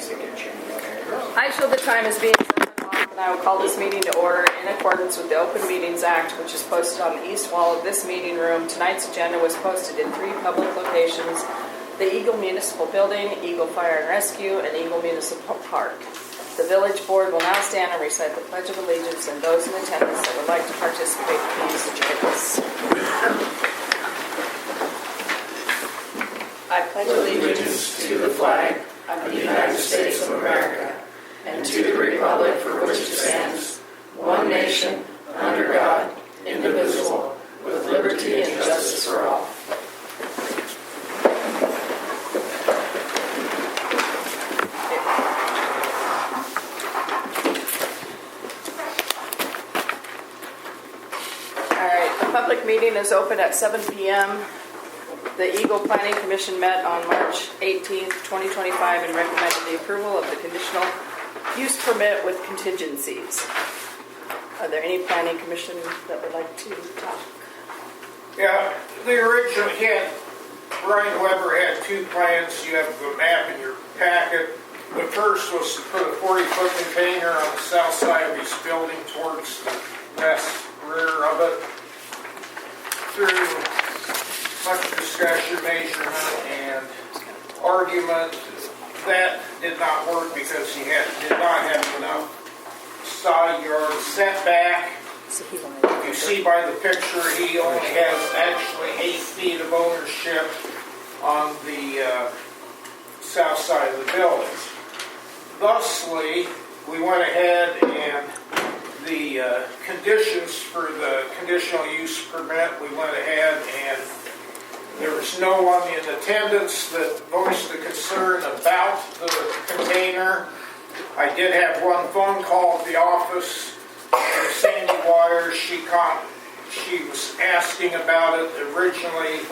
I show the time as being 7 o'clock, and I will call this meeting to order in accordance with the Open Meetings Act, which is posted on the east wall of this meeting room. Tonight's agenda was posted in 3 public locations: the Eagle Municipal Building, Eagle Fire and Rescue, and Eagle Municipal Park. The village board will now stand and recite the Pledge of Allegiance, and those in attendance that would like to participate, please join us. I pledge allegiance to the flag of the United States of America and to the republic for which it stands, one nation, under God, indivisible, with liberty and justice for all. All right, the public meeting is open at 7 p.m. The Eagle Planning Commission met on March 18th, 2025 and recommended the approval of the conditional use permit with contingencies. Are there any planning commission that would like to talk? Yeah, the original Brian Weber had 2 plans. You have the map in your packet. The first was to put a 40-foot container on the south side of his building towards the west rear of it. Through much discussion, measurement, and argument, that did not work because he did not have enough side yard setback. If you see by the picture, he only has actually 8 feet of ownership on the south side of the building. Thusly, we went ahead and the conditions for the conditional use permit, we went ahead and there was no one in attendance that voiced a concern about the container. I did have one phone call at the office from Sandy Wires. She was asking about it. Originally,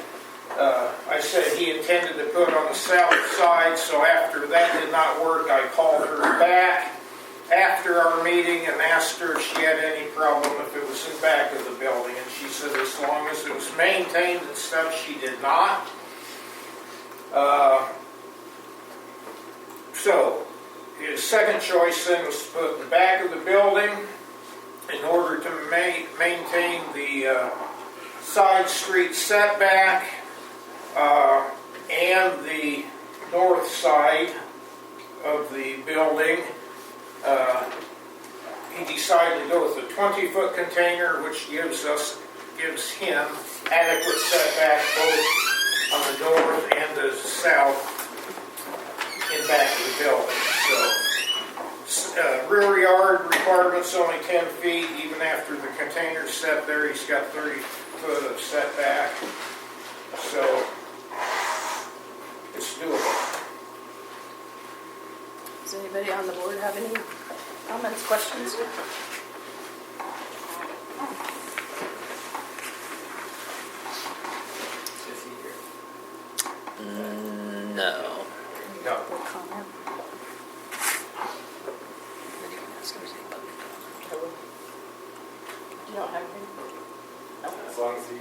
I said he intended to put it on the south side, so after that did not work, I called her back after our meeting and asked her if she had any problem if it was in the back of the building, and she said as long as it was maintained and stuff, she did not. So his second choice then was to put it in the back of the building in order to maintain the side street setback and the north side of the building. He decided to go with a 20-foot container, which gives him adequate setback both on the north and the south in back of the building. So rear yard requirement's only 10 feet. Even after the container's set there, he's got 30 foot of setback. So it's doable. Does anybody on the board have any comments, questions? No. No. Comment? You don't have anything? No. As long as he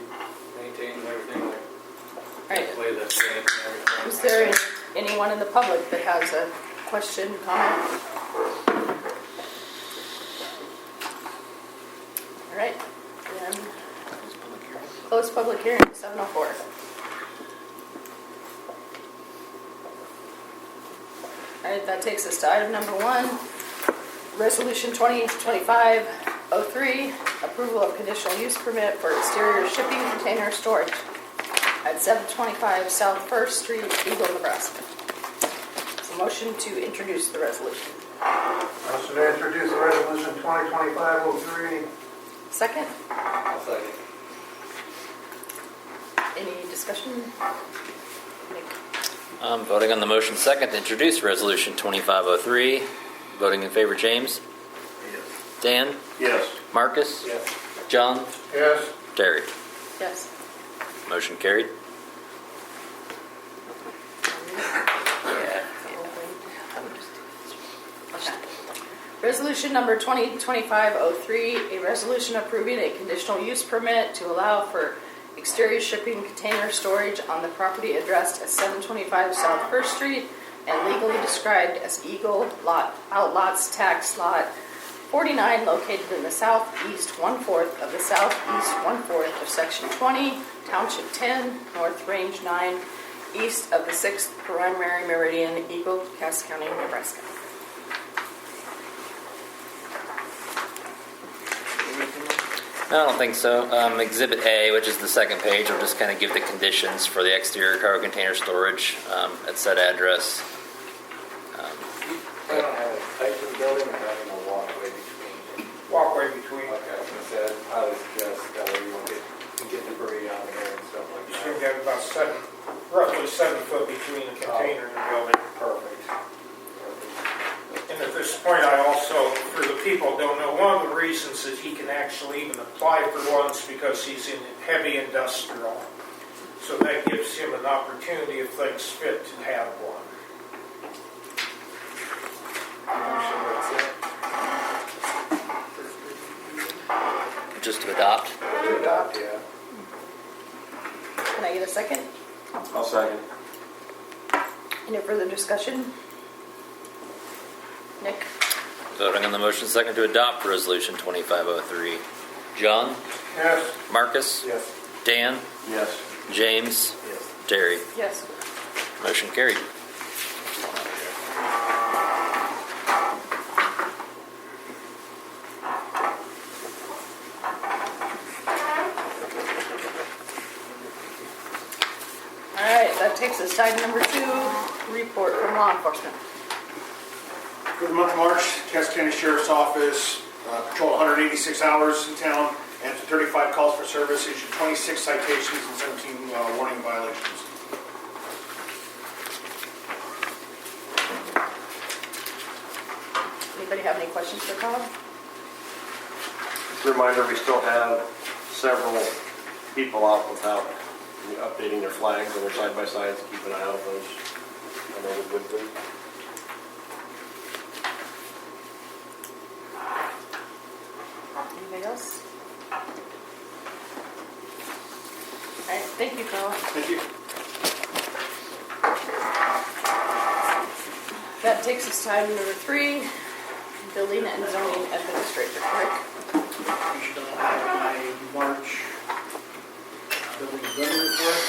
maintains everything like Right. play the same and everything. Is there anyone in the public that has a question, comment? All right. Then close public hearing, 7:04. All right, that takes us to item number 1, Resolution 2025-03, approval of conditional use permit for exterior shipping container storage at 725 South 1st Street, Eagle, Nebraska. So motion to introduce the resolution. Motion to introduce the resolution 2025-03. Second? I'll second. Any discussion? I'm voting on the motion second to introduce Resolution 2503. Voting in favor, James? Yes. Dan? Yes. Marcus? Yes. John? Yes. Terry? Yes. Motion carried. Resolution number 2025-03, a resolution approving a conditional use permit to allow for exterior shipping container storage on the property addressed at 725 South 1st Street, and legally described as Eagle Lot Outlots Tax Lot 49, located in the southeast 1/4 of the southeast 1/4 of Section 20, Township 10, North Range 9, east of the 6th primary meridian, Eagle, Cass County, Nebraska. I don't think so. Exhibit A, which is the second page, will just kind of give the conditions for the exterior cargo container storage at said address. I don't have a type of the building or having a walkway between. Walkway between. Like I said, I would suggest that way you won't get debris out of there and stuff like You should that. have about roughly 7 foot between the container and the building. Perfect. And at this point, I also, for the people who don't know, one of the reasons that he can actually even apply for one is because he's in heavy industrial. So that gives him an opportunity, if things fit, to have one. Just to adopt. To adopt, yeah. Can I get a second? I'll second. Any further discussion? Nick? Voting on the motion second to adopt Resolution 2503. John? Yes. Marcus? Yes. Dan? Yes. James? Yes. Terry? Yes. Motion carried. All right, that takes us to item number 2, report from law enforcement. For the month of March, Cass County Sheriff's Office patrolled 186 hours in town, answered 35 calls for service, issued 26 citations and 17 warning violations. Anybody have any questions for Colin? Just a reminder, we still have several people out without updating their flags and their side-by-sides. Keep an eye out for those. I know with Woodford. Anything else? All right, thank you, Colin. Thank you. That takes us to item number 3, building and zoning administrator. Rick? You should all have my March building and zoning report.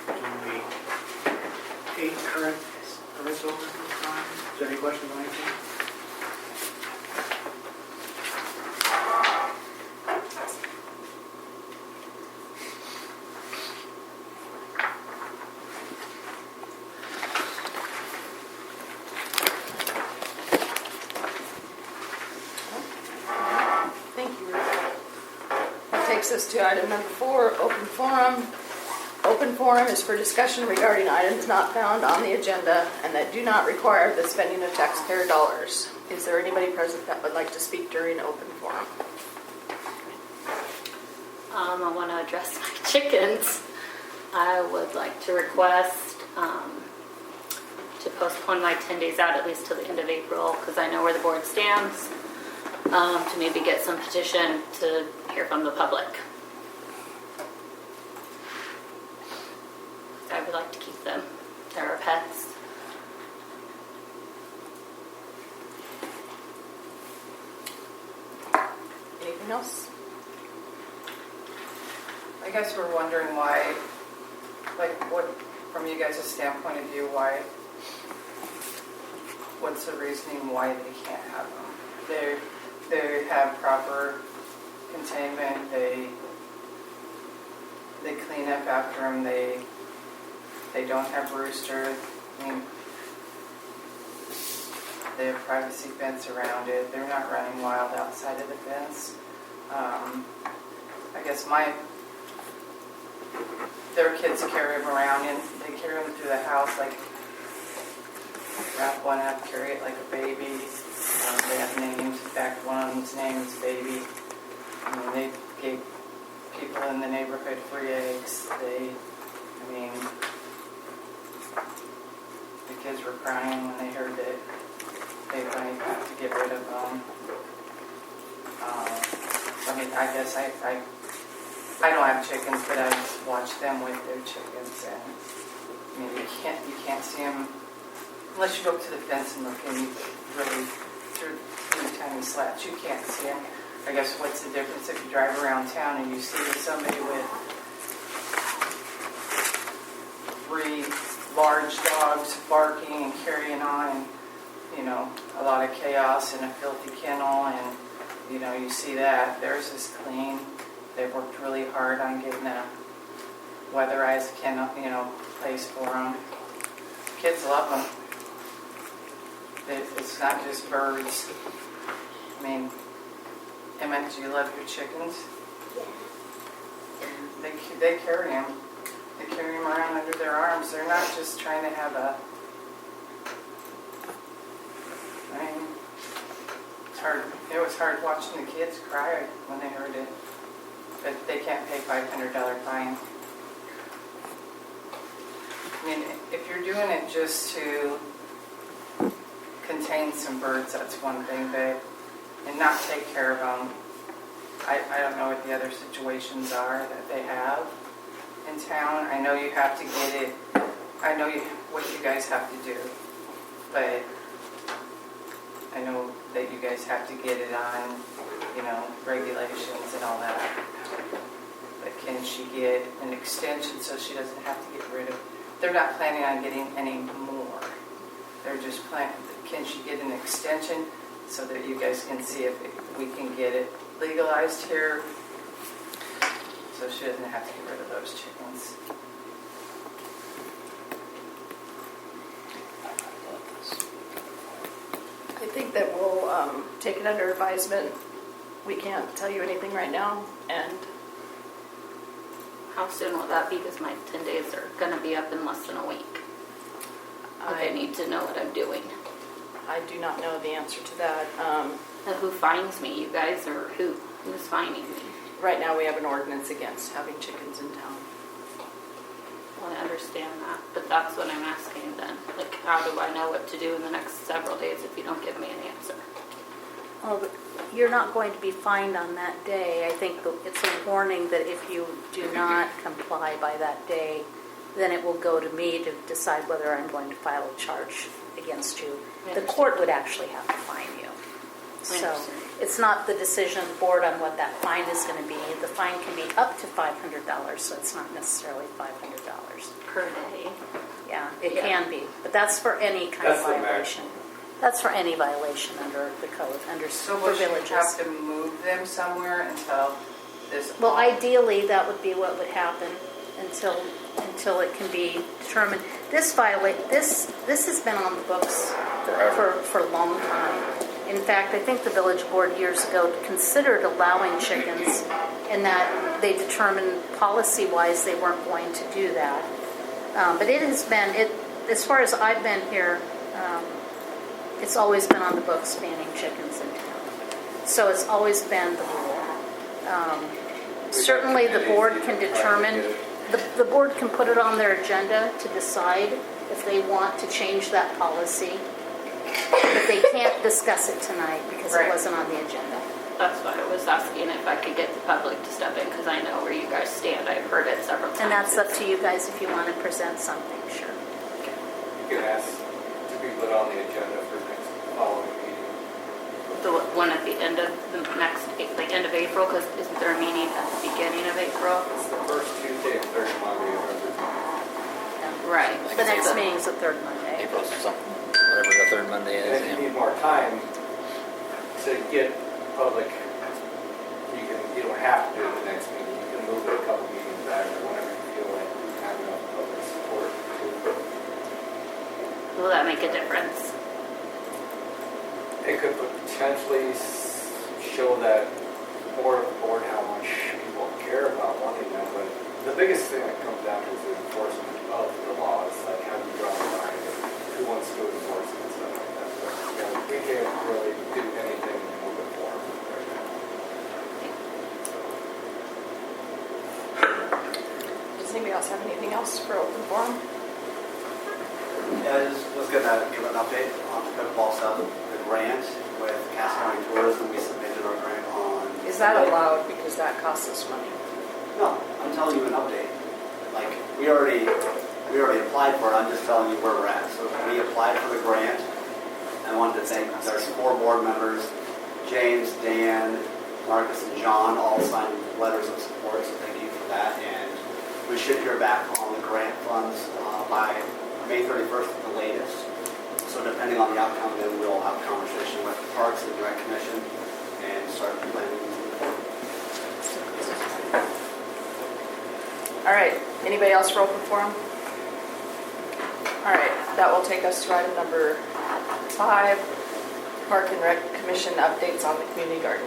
Only 8 current permits open at this time. Is there any questions on anything? Thank you, Rick. That takes us to item number 4, open forum. Open forum is for discussion regarding items not found on the agenda and that do not require the spending of taxpayer dollars. Is there anybody present that would like to speak during open forum? I want to address my chickens. I would like to request to postpone my 10 days out at least till the end of April because I know where the board stands, to maybe get some petition to hear from the public. I would like to keep them. They're our pets. Anything else? I guess we're wondering why, like, what, from you guys' standpoint of view, why, what's the reasoning why they can't have them? They have proper containment, they clean up after them, they don't have roosters, I mean, they have privacy fence around it, they're not running wild outside of the fence. I guess their kids carry them around and they carry them through the house, like wrap one up, carry it like a baby. They have names. In fact, one of them's name is Baby. I mean, they gave people in the neighborhood free eggs. The kids were crying when they heard that they might have to get rid of them. I mean, I guess I don't have chickens, but I just watch them with their chickens, and I mean, you can't see them unless you go up to the fence and look in really through tiny slats. You can't see them. I guess what's the difference if you drive around town and you see somebody with 3 large dogs barking and carrying on, and a lot of chaos in a filthy kennel, and you see that. Theirs is clean. They've worked really hard on getting a weatherized kennel, place for them. Kids love them. It's not just birds. I mean, Emma, do you love your chickens? They carry them. They carry them around under their arms. They're not just trying to have a... I mean, it was hard watching the kids cry when they heard it. But they can't pay $500 fine. I mean, if you're doing it just to contain some birds, that's one thing, but and not take care of them. I don't know what the other situations are that they have in town. I know you have to get it. I know what you guys have to do, but I know that you guys have to get it on, regulations and all that. But can she get an extension so she doesn't have to get rid of? They're not planning on getting any more. They're just planning. Can she get an extension so that you guys can see if we can get it legalized here, so she doesn't have to get rid of those chickens? I think that we'll take it under advisement. We can't tell you anything right now, and How soon will that be? Because my 10 days are going to be up in less than a week. I need to know what I'm doing. I do not know the answer to that. And who fines me, you guys, or who's fining me? Right now, we have an ordinance against having chickens in town. Well, I understand that, but that's what I'm asking then. Like, how do I know what to do in the next several days if you don't give me an answer? Well, you're not going to be fined on that day. I think it's a warning that if you do not comply by that day, then it will go to me to decide whether I'm going to file a charge against you. The court would actually have to fine you. So it's not the decision of the board on what that fine is going to be. The fine can be up to $500, so it's not necessarily $500. Per day? Yeah, it can be. But that's for any kind of That's the max. violation. That's for any violation under the code, So for will she villages. have to move them somewhere until this? Well, ideally, that would be what would happen until it can be determined. This has been on the books for a long time. In fact, I think the village board years ago considered allowing chickens, and that they determined policy-wise they weren't going to do that. But it has been, as far as I've been here, it's always been on the books banning chickens in town. So it's always been the rule. Certainly the board can determine, the board can put it on their agenda to decide if they want to change that policy. But they can't discuss it tonight because it wasn't on the agenda. That's why I was asking if I could get the public to step in, because I know where you guys stand. I've heard it several times. And that's up to you guys if you want to present something, sure. You can ask to be put on the agenda for next following meeting. The one at the end of end of April, because isn't there a meeting at the beginning of April? It's the first Tuesday and third Monday of every month. Right. The next meeting's the third Monday. April something, whatever the third Monday And is. if you Yeah. need more time to get public, you don't have to do it the next meeting. You can move it a couple meetings back or whenever you feel like you have enough public support. Will that make a difference? It could potentially show that more of the board how much people care about wanting that, but the biggest thing that comes down to is the enforcement of the laws, like how do you draw the line, who wants to enforce it and stuff like that. But, we can't really do anything to move it forward right now. Does anybody else have anything else for open forum? Yeah, I just was going to give an update on Pickleball South, the grant with Cass County Tourism. We submitted our grant on... Is that allowed? Because that costs us money. No, I'm telling you an update. Like, we we already applied for it, I'm just telling you where we're at. So we applied for the grant. I wanted to thank, there's 4 board members, James, Dan, Marcus, and John, all signed letters of support, so thank you for that. And we should hear back on the grant funds by May 31st at the latest. So depending on the outcome, then we'll have a conversation with the Parks and Rec Commission and start planning. All right, anybody else for open forum? All right, that will take us to item number 5, Park and Rec Commission updates on the community garden.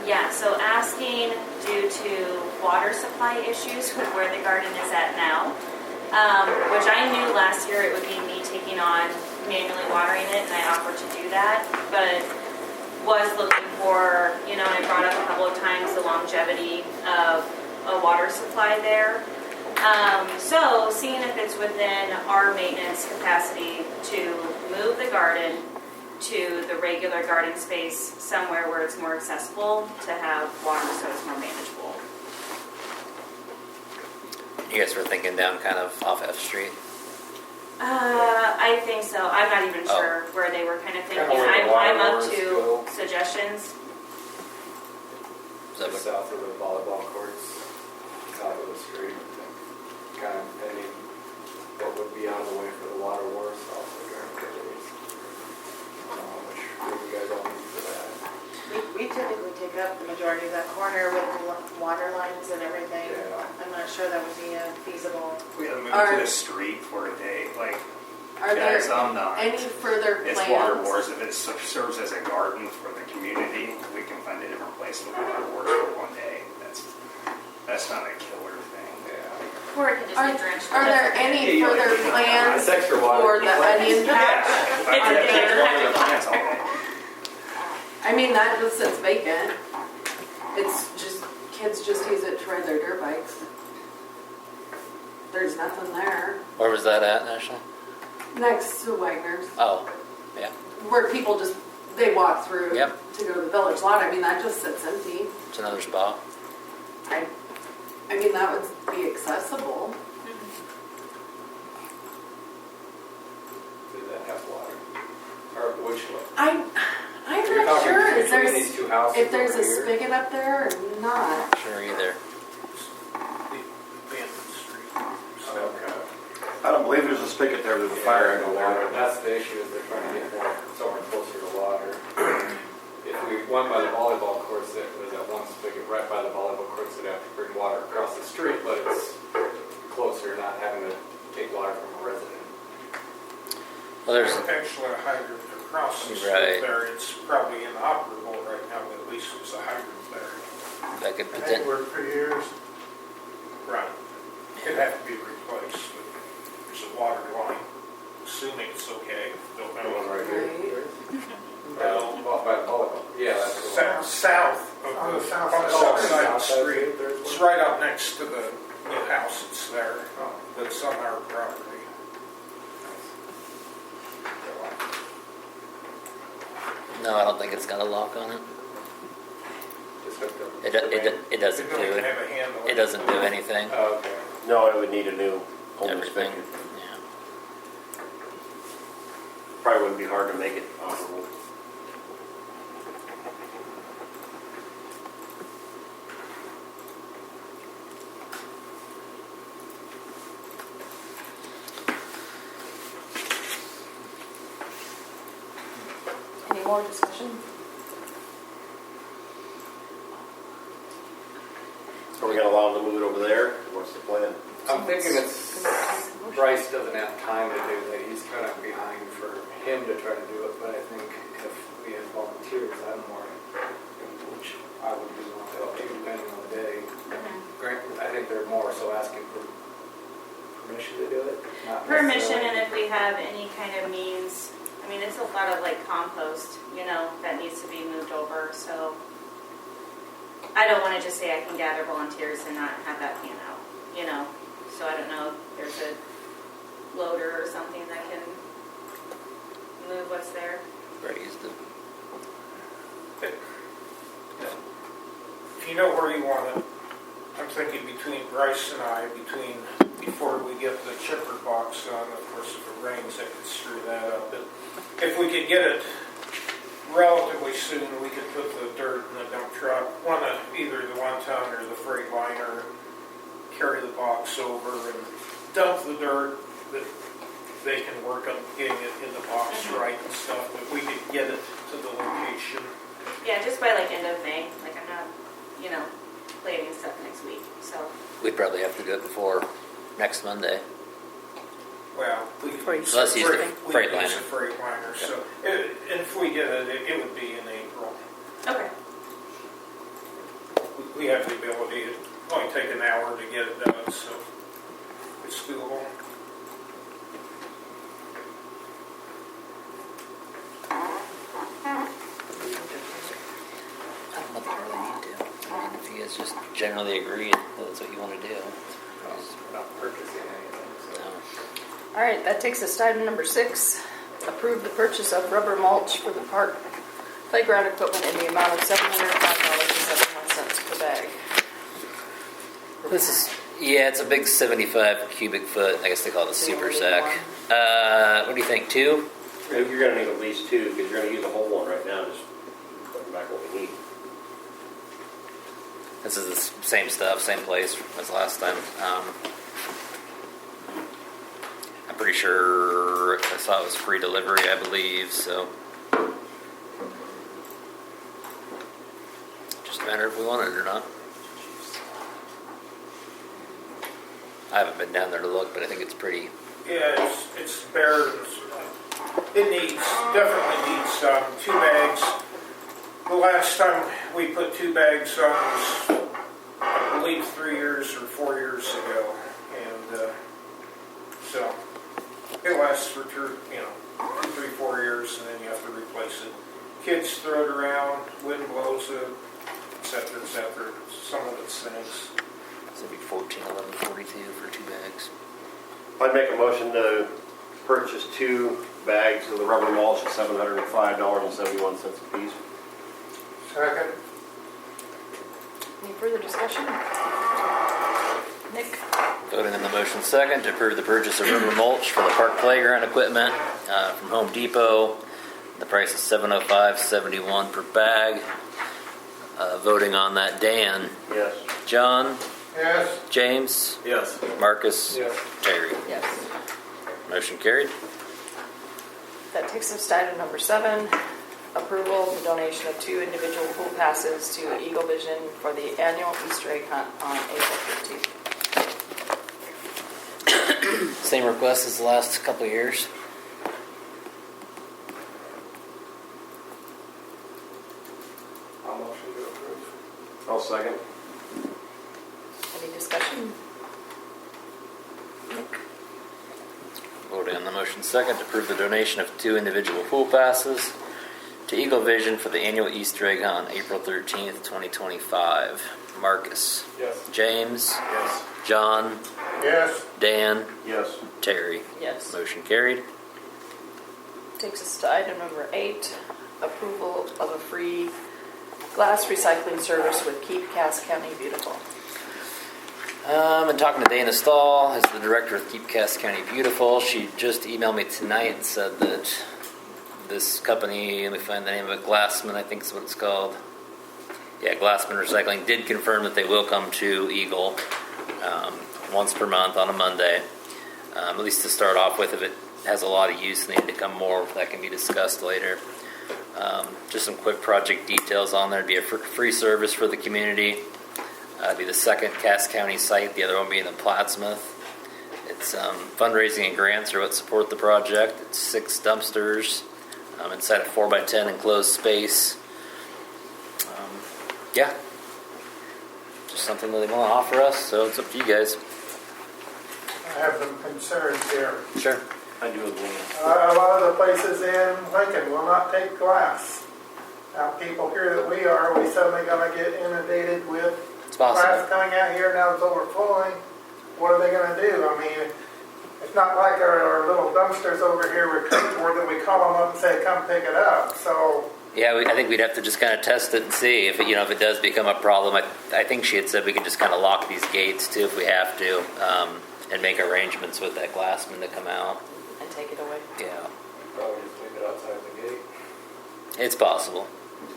Yeah, so asking due to water supply issues with where the garden is at now, which I knew last year it would be me taking on manually watering it, and I offered to do that, but was looking for, and I brought up a couple of times the longevity of a water supply there. So seeing if it's within our maintenance capacity to move the garden to the regular garden space somewhere where it's more accessible to have water so it's more manageable. You guys were thinking down kind of off F Street? I think so. I'm not even sure where they were kind of thinking. I'm up to suggestions. Is that Just what, south of the volleyball courts, south of the street. Kind of pending what would be on the way for the water wars also during the days. I don't know how much room you guys all need for that. We typically take up the majority of that corner with the water lines and everything. Yeah. I'm not sure that would be feasible. We gotta move to the street for a day, like, Are guys, there I'm not. any further It's plans? water wars, if it serves as a garden for the community, we can find a different place with water wars for one day. That's not a killer thing. Yeah. Or it could just be drenched. Are there any further plans That's extra water. for the onion patch? I It's a could day. go to the plants all day. I mean, that just sits vacant. It's just, kids just use it to ride their dirt bikes. There's nothing there. where was that at, Ashley? Next to Wagner's, Oh, yeah. where people just, they walk through Yep. to go to the village lot. I mean, that just sits empty. It's another spot. I mean, that would be accessible. Did that have water? Or which one? I'm You're not talking sure between these two houses if there's over a here? spigot up there or not. Sure, either. Okay. I don't believe there's a spigot there, there's a fire in the water. That's the issue, is they're trying to get more, somewhere closer to water. If we went by the volleyball courts, there was that one spigot right by the volleyball courts, they'd have to bring water across the street, but it's closer, not having to take water from a resident. Well, there's, Actually, a hydrant across the Right. street there, it's probably inoperable right now, but at least there's a hydrant there. that could That potentially, worked for years. Right. It'd have to be replaced, but there's a water line, assuming it's okay, don't The one know. right here. Well, Off by the volleyball. Yeah, that's the one. South of On the the, south on the side. south side of the South side, street. there's It's one. right up next to the new house that's there, Oh. that's on our property. no, I don't think it's got a lock on it. Just hooked up. It doesn't It don't do even it. have a handle. It doesn't do anything. Oh, okay. No, it would need a new home Everything. spigot. Yeah. Probably wouldn't be hard to make it operable. Any more discussion? Are we gonna allow them to move it over there? What's the plan? I'm thinking it's, Bryce doesn't have time to do that, he's kind of behind for him to try to do it, but I think if we have volunteers, I'm more, which I would be willing to help too, depending on the day. Grant, I think they're more so asking for permission to do it, not Permission, necessarily- and if we have any kind of means, I mean, it's a lot of like compost, that needs to be moved over, so I don't want to just say I can gather volunteers and not have that pan out, so I don't know if there's a loader or something that can move what's there. Raised it. If you know where you want it, I'm thinking between Bryce and I, between before we get the chipper box on. Of course, if it rains, that could screw that up. But if we could get it relatively soon, we could put the dirt in the dump truck, either the 1 ton or the freight liner, carry the box over and dump the dirt, that they can work on getting it in the box right and stuff, but we could get it to the location. Yeah, just by like end of May. Like I'm not, planning stuff next week. So We'd probably have to do it before next Monday. Well, we could use Let's use the freight liner. a freight liner, so if we get it, it would be in April. okay. We have the ability, it only take an hour to get it done, so it's doable. I don't know if you really need to. I mean, if you guys just generally agree that that's what you want to do. We're not purchasing anything, so. No. All right, that takes us to item number 6. Approve the purchase of rubber mulch for the park playground equipment in the amount of $705.71 per bag. This is, it's a big 75 cubic foot. I guess they call it a super sack. What do you think, 2? You're going to need at least 2 because you're going to use a whole one right now. Just putting back what we need. This is the same stuff, same place as last time. I'm pretty sure I saw it was free delivery, I believe, so. Just a matter if we want it or not. I haven't been down there to look, but I think it's pretty. Yeah, it's bare. It definitely needs 2 bags. The last time we put 2 bags on was, I believe, 3 years or 4 years ago, and so it lasts for 2, 3, 4 years, and then you have to replace it. Kids throw it around, wind blows it, etc., etc. Some of it sinks. So it'd be $14.11.42 for 2 bags. I'd make a motion to purchase 2 bags of the rubber mulch at $705.71 a piece. Second. Any further discussion? Nick? Voting on the motion second to approve the purchase of rubber mulch for the park playground equipment from Home Depot. The price is $705.71 per bag. Voting on that, Dan? Yes. John? Yes. James? Yes. Marcus? Yes. Terry? Yes. Motion carried. That takes us to item number 7. Approval of the donation of 2 individual pool passes to Eagle Vision for the annual Easter egg hunt on April 15th. Same request as the last couple of years. I'll motion to approve. I'll second. Any discussion? Voting on the motion second to approve the donation of 2 individual pool passes to Eagle Vision for the annual Easter egg hunt on April 13th, 2025. Marcus? Yes. James? Yes. John? Yes. Dan? Yes. Terry? Yes. Motion carried. Takes us to item number 8. Approval of a free glass recycling service with Keep Cass County Beautiful. Been talking to Dana Stahl, as the director of Keep Cass County Beautiful. She just emailed me tonight and said that this company, let me find the name of it, Glassman, I think is what it's called. Yeah, Glassman Recycling did confirm that they will come to Eagle once per month on a Monday. At least to start off with, if it has a lot of use and they need to come more, that can be discussed later. Just some quick project details on there. It'd be a free service for the community. It'd be the second Cass County site, the other one being in Plattsmouth. It's fundraising and grants are what support the project. It's 6 dumpsters inside a 4x10 enclosed space. Yeah, just something that they want to offer us, so it's up to you guys. I have some concerns here. Sure. I do as well. A lot of the places in Lincoln will not take glass. Now, people here that we are, we suddenly going to get inundated with glass coming out here, now it's overflowing. What are they going to do? I mean, it's not like our little dumpsters over here with cardboard that we call them up and say, come pick it up. So. Yeah, I think we'd have to just kind of test it and see if it, if it does become a problem. I think she had said we could just kind of lock these gates too if we have to. and make arrangements with that glassman to come out. And take it away. Yeah, Probably just leave it outside the gate. it's possible.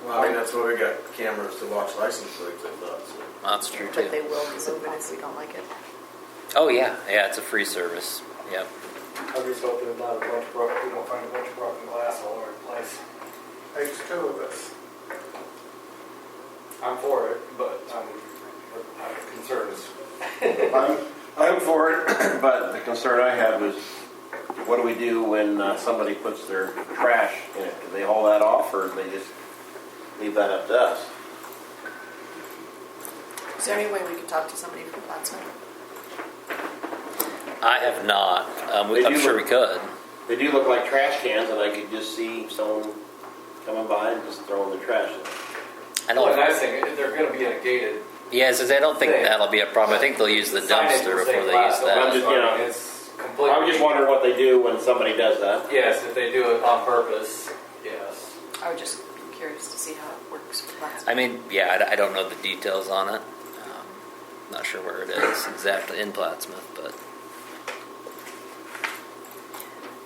Well, I mean, that's why we got cameras to watch license plates, I thought, so. That's true But they too. will remove it if we don't like it. Oh yeah, yeah, it's a free service. Yep. I'm just hoping it's not a bunch of broken, we don't find a bunch of broken glass all over the place. Takes two of us. I'm for it, but I'm concerned. I'm for it, but the concern I have is, what do we do when somebody puts their trash in it? Do they haul that off, or do they just leave that up to us? Is there any way we could talk to somebody from Plattsmouth? I have not. They I'm do sure look- we could. They do look like trash cans, and I could just see someone coming by and just throwing their trash in. I Well, the don't. nice thing, they're gonna be in a gated. Yeah, I don't think Thing. that'll be a problem. I think they'll use the signage will dumpster say before they glass, use so that. I'm just, you know, It's completely. I was just wondering what they do when somebody does that. Yes, if they do it on purpose, yes. I would just be curious to see how it works with Plattsmouth. I mean, yeah, I don't know the details on it. Not sure where it is exactly in Plattsmouth, but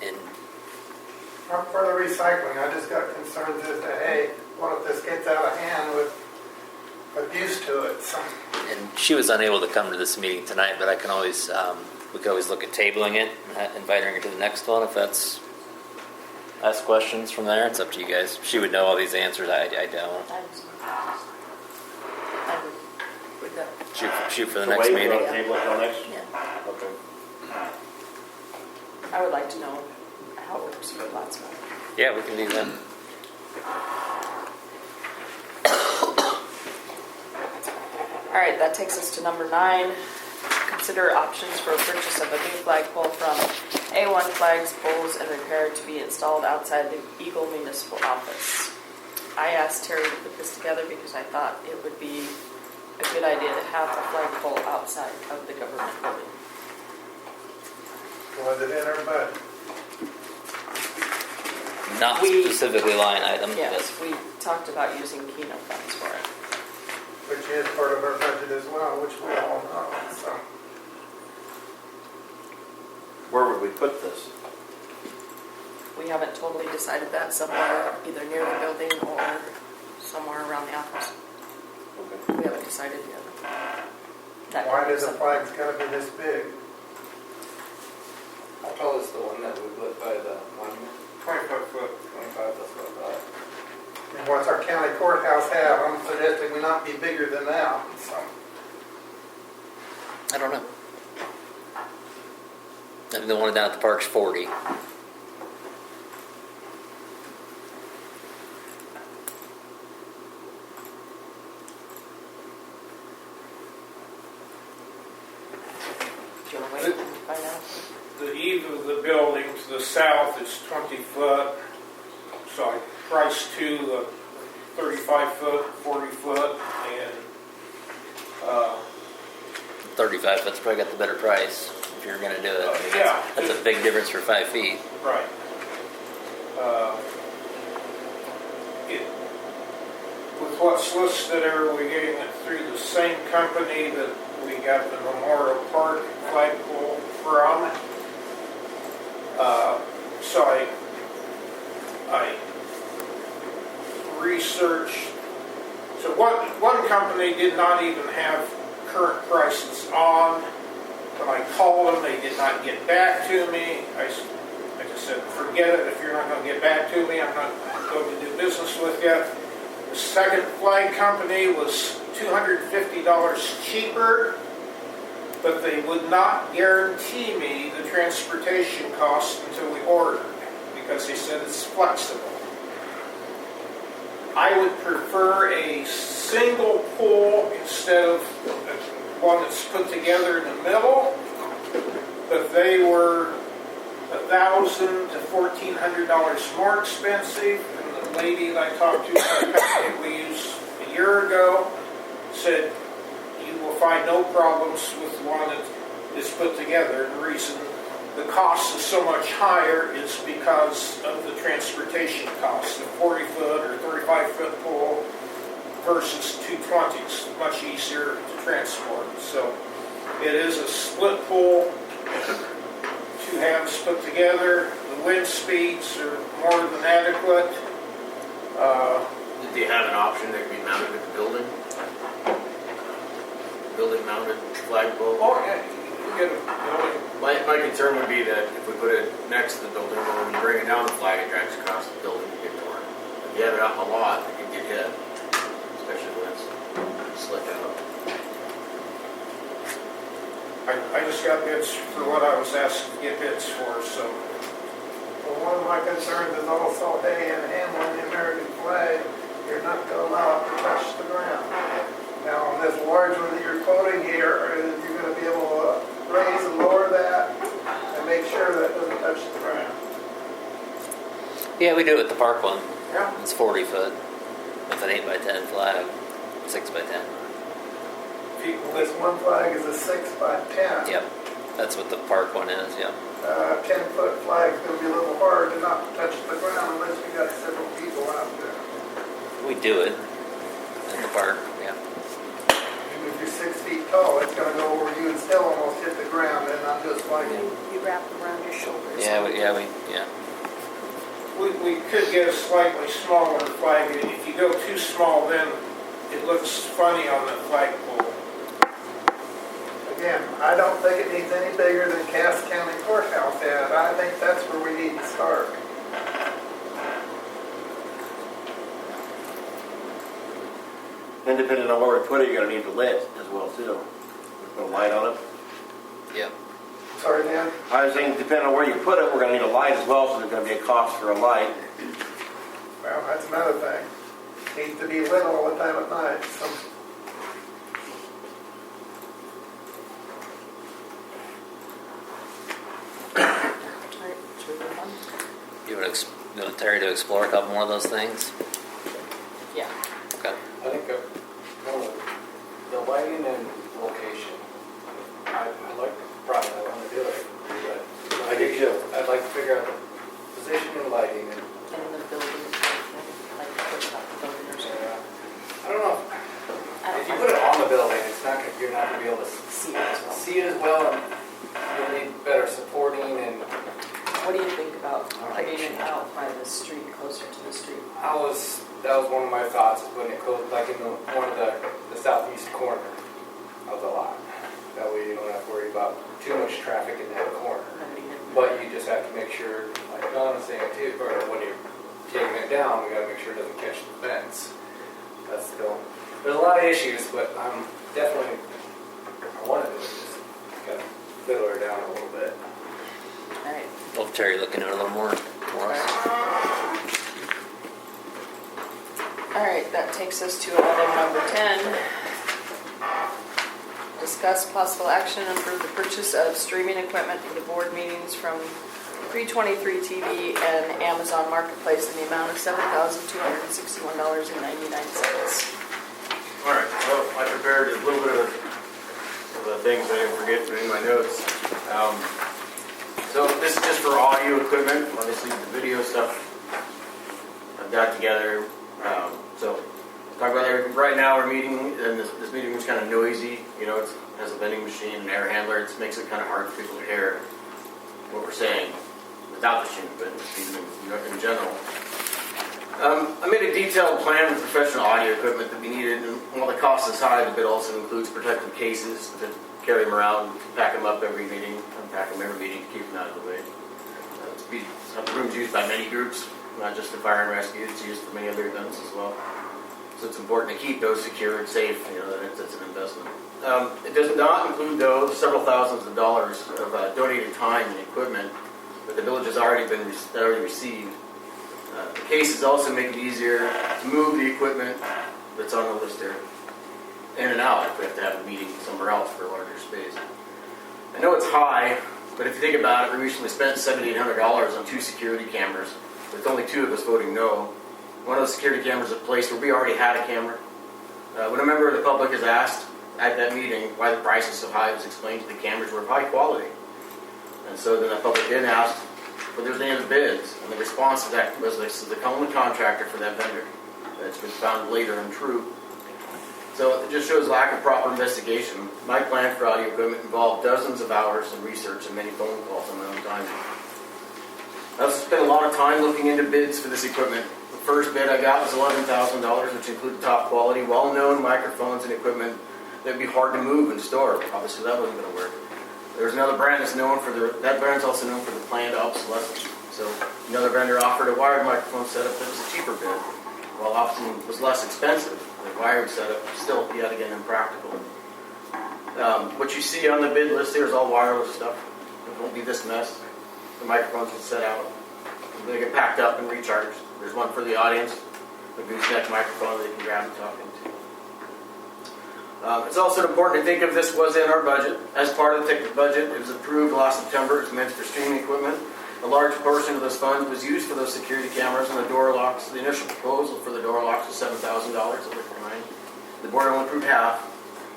in I'm for the recycling, I just got concerns as to, hey, what if this gets out of hand with abuse to it? So, and she was unable to come to this meeting tonight, but I can always we could always look at tabling it, and inviting her to the next one if that's ask questions from there. It's up to you guys. She would know all these answers. I don't. I would go. Shoot for the So next wait, meeting. we'll table it till next? Yeah. Okay. I would like to know how it works with Plattsmouth. Yeah, we can do that. All right, that takes us to number 9. Consider options for purchase of a new flagpole from A1 Flags, Poles, and Repair to be installed outside the Eagle Municipal Office. I asked Terry to put this together because I thought it would be a good idea to have a flagpole outside of the government building. was it in our budget? Not specifically line item. Yes, we talked about using Keno funds for it. Which is part of our budget as well, which we all know, so. Where would we put this? We haven't totally decided that, somewhere either near the building or somewhere around the office. We haven't decided yet. That Why could be does the something. flags gotta be this big? How tall is the one that we lit by the monument? 25 foot. 25, that's what I thought. And what's our county courthouse have? I'm suggesting we not be bigger than that, so. I don't know. I think the one down at the park's 40. Do you want to wait and find out? The eve of the building to the south is 20 foot. So I priced 2 35 foot, 40 foot, and 35 foot's probably got the better price if you're going to do it. yeah. That's a big difference for 5 feet. Right. With what's listed there, we're getting it through the same company that we got the Memorial Park flagpole from. So I researched. So one company did not even have current prices on. When I called them, they did not get back to me. I just said, forget it. If you're not going to get back to me, I'm not going to do business with you. The second flag company was $250 cheaper, but they would not guarantee me the transportation cost until we ordered, because they said it's flexible. I would prefer a single pole instead of one that's put together in the middle, but they were $1,000 to $1,400 more expensive. And the lady that I talked to, the company we used a year ago, said you will find no problems with the one that is put together. And the reason the cost is so much higher is because of the transportation costs. The 40 foot or 35 foot pole versus 220s, much easier to transport. So it is a split pole two halves put together. The wind speeds are more than adequate. Did they have an option that could be mounted at the building? Building mounted flagpole? Oh, yeah, you get a building. My concern would be that if we put it next to the building, or when you bring it down the flag, it drags across the building and get torn. If you have it up a lot, it could get hit, especially when it's slick out. I just got bids for what I was asked to get bids for, so. Well, one of my concerns is also, hey, in handling the American flag, you're not going to allow it to touch the ground. Now, on this large one that you're quoting here, you're going to be able to raise and lower that and make sure that it doesn't touch the ground. Yeah, we do it with the park one. Yeah. It's 40 foot with an 8 by 10 flag, 6 by 10. This one flag is a 6 by 10. Yep, that's what the park one is. Yep. 10-foot flag is going to be a little hard to not touch the ground unless you got several people out there. We do it in the park. Yeah. Even if you're 6 feet tall, it's going to go over you and still almost hit the ground, and not just like You wrap them around your shoulders. Yeah. We could get a slightly smaller flag. If you go too small, then it looks funny on the flagpole. Again, I don't think it needs any bigger than Cass County Courthouse had. I think that's where we need to start. And depending on where we put it, you're gonna need the lit as well too. Put a light on it. Yep. Sorry, Dan? I was saying, depending on where you put it, we're gonna need a light as well, so there's gonna be a cost for a light. Well, that's another thing. Needs to be lit all the time at night. You want Terry to explore a couple more of those things? Yeah. Okay. I think the lighting and location, I like probably I want to do it, but I do too. I'd like to figure out the position and lighting and. In the building, like push up the building or something. I don't know. If you put it on the building, it's not you're not going to be able to see it as well, and you'll need better supporting and. What do you think about putting it out by the street, closer to the street? That was one of my thoughts, is putting it close, like in one of the southeast corner of the lot. That way you don't have to worry about too much traffic in that corner. But you just have to make sure, like Don was saying too, or when you're taking it down, we got to make sure it doesn't catch the fence. That's still, there's a lot of issues, but I'm definitely, I want to do it, just got to fiddle her down a little bit. All right. We'll have Terry look into it a little more for us. All right, that takes us to item number 10. Discuss possible action and approve the purchase of streaming equipment for the board meetings from Pre-23 TV and Amazon Marketplace in the amount of $7,261.99. All right, so I prepared a little bit of the things I didn't forget in my notes. So this is just for audio equipment. Obviously, the video stuff I've got together. So talk about everything. Right now we're meeting, and this meeting was kind of noisy. You know, it has a vending machine, an air handler. It makes it kind of hard for people to hear what we're saying without the machine, but even in general. I made a detailed plan with professional audio equipment that we needed, and while the cost is high, the bid also includes protective cases to carry them around, pack them up every meeting, unpack them every meeting to keep them out of the way. The room's used by many groups, not just the fire and rescue, it's used for many other events as well. So it's important to keep those secure and safe, you know, that's an investment. It does not include, though, several thousands of dollars of donated time and equipment that the village has already received. The cases also make it easier to move the equipment that's on the list there in and out if we have to have a meeting somewhere else for a larger space. I know it's high, but if you think about it, we recently spent $7,800 on 2 security cameras, with only 2 of us voting no. One of those security cameras is a place where we already had a camera. When a member of the public is asked at that meeting why the price is so high, it was explained that the cameras were of high quality. And so then the public then asked if there's any other bids, and the response to that was this is the only contractor for that vendor. That's been found later untrue. So it just shows lack of proper investigation. My plan for audio equipment involved dozens of hours of research and many phone calls on my own time. I've spent a lot of time looking into bids for this equipment. The first bid I got was $11,000, which included top quality, well-known microphones and equipment that'd be hard to move and store. Obviously that wasn't going to work. There's another brand that's known for that brand's also known for the planned obsolescence. So another vendor offered a wired microphone setup that was a cheaper bid, while often was less expensive. The wired setup still yet again impractical. What you see on the bid list here is all wireless stuff. It won't be this mess. The microphones will set out. They get packed up and recharged. There's one for the audience, a gooseneck microphone they can grab and talk into. It's also important to think of this was in our budget. As part of the ticket budget, it was approved last September. It was meant for streaming equipment. A large portion of those funds was used for those security cameras and the door locks. The initial proposal for the door locks was $7,000 of the combined. The board only approved half,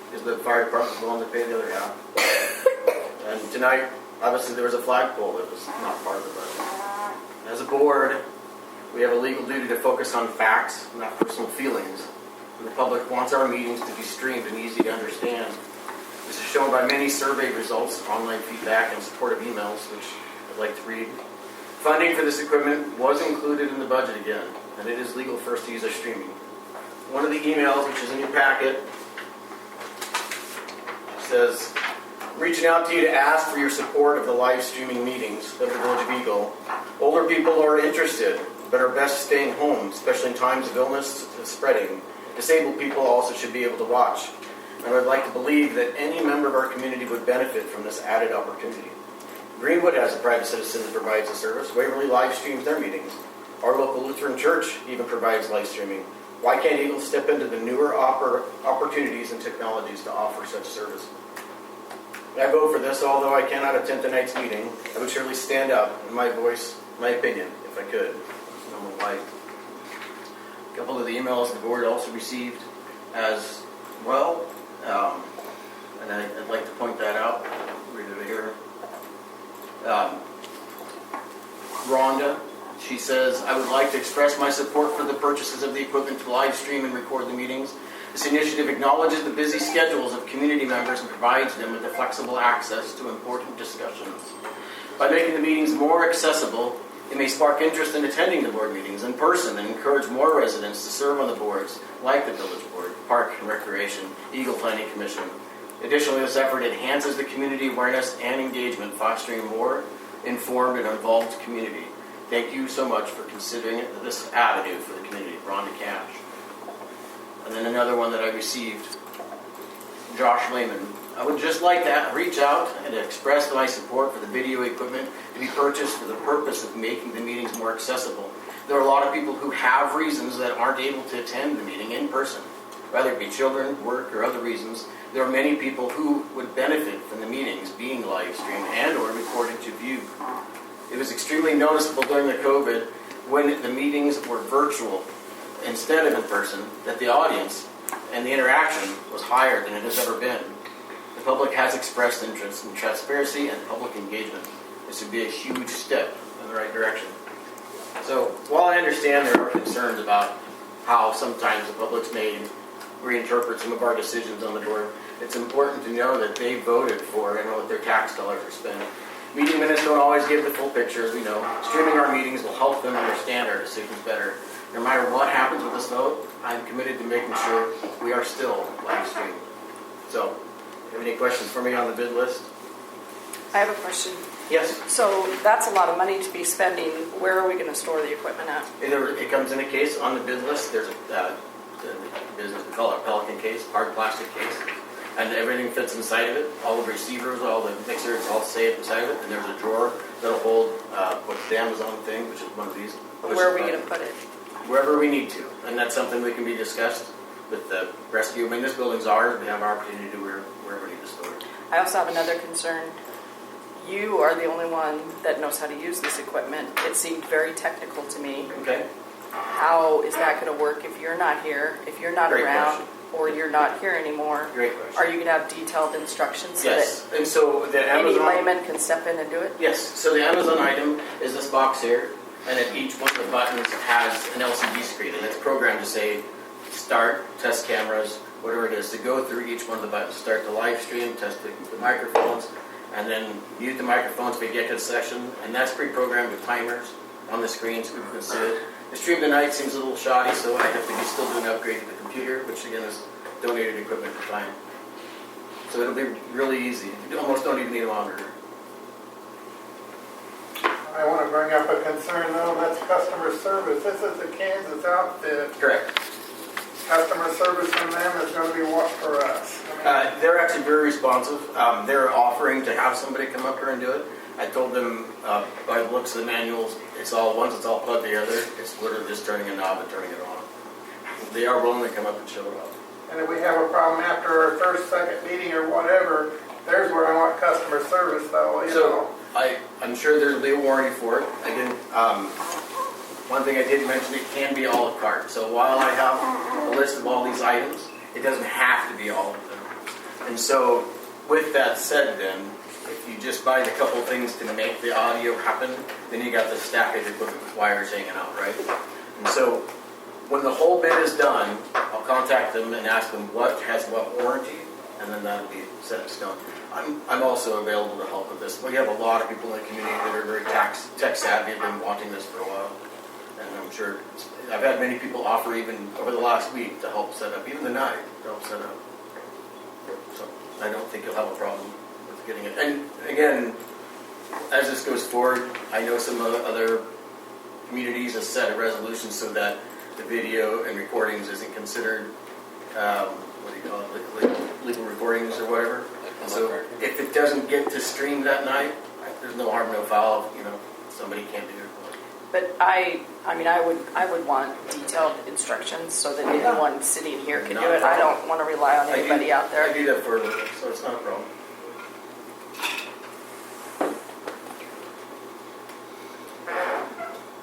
because the fire department was willing to pay the other half. And tonight, obviously, there was a flagpole that was not part of the budget. As a board, we have a legal duty to focus on facts, not personal feelings. And the public wants our meetings to be streamed and easy to understand. This is shown by many survey results, online feedback, and supportive emails, which I'd like to read. Funding for this equipment was included in the budget again, and it is legal for us to use our streaming. One of the emails, which is in your packet, says, reaching out to you to ask for your support of the live streaming meetings of the Village of Eagle. Older people are interested, but are best staying home, especially in times of illness spreading. Disabled people also should be able to watch. And I'd like to believe that any member of our community would benefit from this added opportunity. Greenwood has a private citizen that provides the service. Waverly live streams their meetings. Our local Lutheran church even provides live streaming. Why can't Eagle step into the newer opportunities and technologies to offer such service? I vote for this, although I cannot attend tonight's meeting. I would surely stand up in my voice, my opinion, if I could. Normal life. A couple of the emails the board also received as well, and I'd like to point that out. Read it here. Rhonda, she says, I would like to express my support for the purchases of the equipment to live stream and record the meetings. This initiative acknowledges the busy schedules of community members and provides them with the flexible access to important discussions. By making the meetings more accessible, it may spark interest in attending the board meetings in person and encourage more residents to serve on the boards, like the Village Board, Park and Recreation, Eagle Planning Commission. Additionally, this effort enhances the community awareness and engagement, fostering a more informed and involved community. Thank you so much for considering this avenue for the community. Rhonda Cash. And then another one that I received, Josh Lehman. I would just like to reach out and express my support for the video equipment to be purchased for the purpose of making the meetings more accessible. There are a lot of people who have reasons that aren't able to attend the meeting in person, whether it be children, work, or other reasons. There are many people who would benefit from the meetings being live streamed and or recorded to view. It was extremely noticeable during the COVID when the meetings were virtual instead of in person, that the audience and the interaction was higher than it has ever been. The public has expressed interest in transparency and public engagement. This would be a huge step in the right direction. So while I understand there are concerns about how sometimes the public may reinterpret some of our decisions on the board, it's important to know that they voted for and what their tax dollars are spent. Meeting minutes don't always give the full picture, as we know. Streaming our meetings will help them understand our decisions better. No matter what happens with this vote, I'm committed to making sure we are still live streamed. So, do you have any questions for me on the bid list? I have a question. Yes. So that's a lot of money to be spending. Where are we going to store the equipment at? It comes in a case on the bid list. There's a business, we call it a Pelican case, hard plastic case. And everything fits inside of it. All the receivers, all the mixers, all safe inside of it. And there's a drawer that'll hold what's the Amazon thing, which is one of these. Where are we going to put it? Wherever we need to. And that's something that can be discussed with the rescue. I mean, this building's ours. We have our opportunity to do wherever we need to store it. I also have another concern. You are the only one that knows how to use this equipment. It seemed very technical to me. Okay. How is that going to work if you're not here, if you're not around, or you're not here anymore? Great question. Are you going to have detailed instructions so yes. that And so the any Amazon, layman can step in and do it? yes. So the Amazon item is this box here, and at each one of the buttons has an LCD screen, and it's programmed to say start, test cameras, whatever it is, to go through each one of the buttons, start the live stream, test the microphones, and then mute the microphones if we get to the session, and that's pre-programmed with timers on the screen so people can see it. The stream tonight seems a little shoddy, so I have to be still doing an upgrade to the computer, which again is donated equipment for time. So it'll be really easy. You almost don't even need a monitor. I want to bring up a concern though, that's customer service. This is the Kansas outfit. Correct. Customer service from them is going to be what for us? They're actually very responsive. They're offering to have somebody come up here and do it. I told them by the looks of the manuals, it's all once it's all plugged together, it's literally just turning a knob and turning it on. They are willing to come up and show it up. And if we have a problem after our first, second meeting or whatever, there's where I want customer service though, you know. I'm sure there'll be a warranty for it. Again, one thing I did mention, it can be a la carte. So while I have a list of all these items, it doesn't have to be all of them. And so with that said then, if you just buy the couple things to make the audio happen, then you got the stack of equipment with wires hanging out, right? And so when the whole bit is done, I'll contact them and ask them what has what warranty, and then that'll be set in stone. I'm also available to help with this. We have a lot of people in the community that are very tech savvy, have been wanting this for a while. And I'm sure, I've had many people offer even over the last week to help set up, even tonight, to help set up. So I don't think you'll have a problem with getting it. And again, as this goes forward, I know some other communities have set a resolution so that the video and recordings isn't considered, what do you call it, legal recordings or whatever. So if it doesn't get to stream that night, there's no harm, no foul. You know, somebody can't do it. But I would want detailed instructions so that anyone sitting here can do it. I don't want to rely on anybody out there. I do that for a living, so it's not a problem.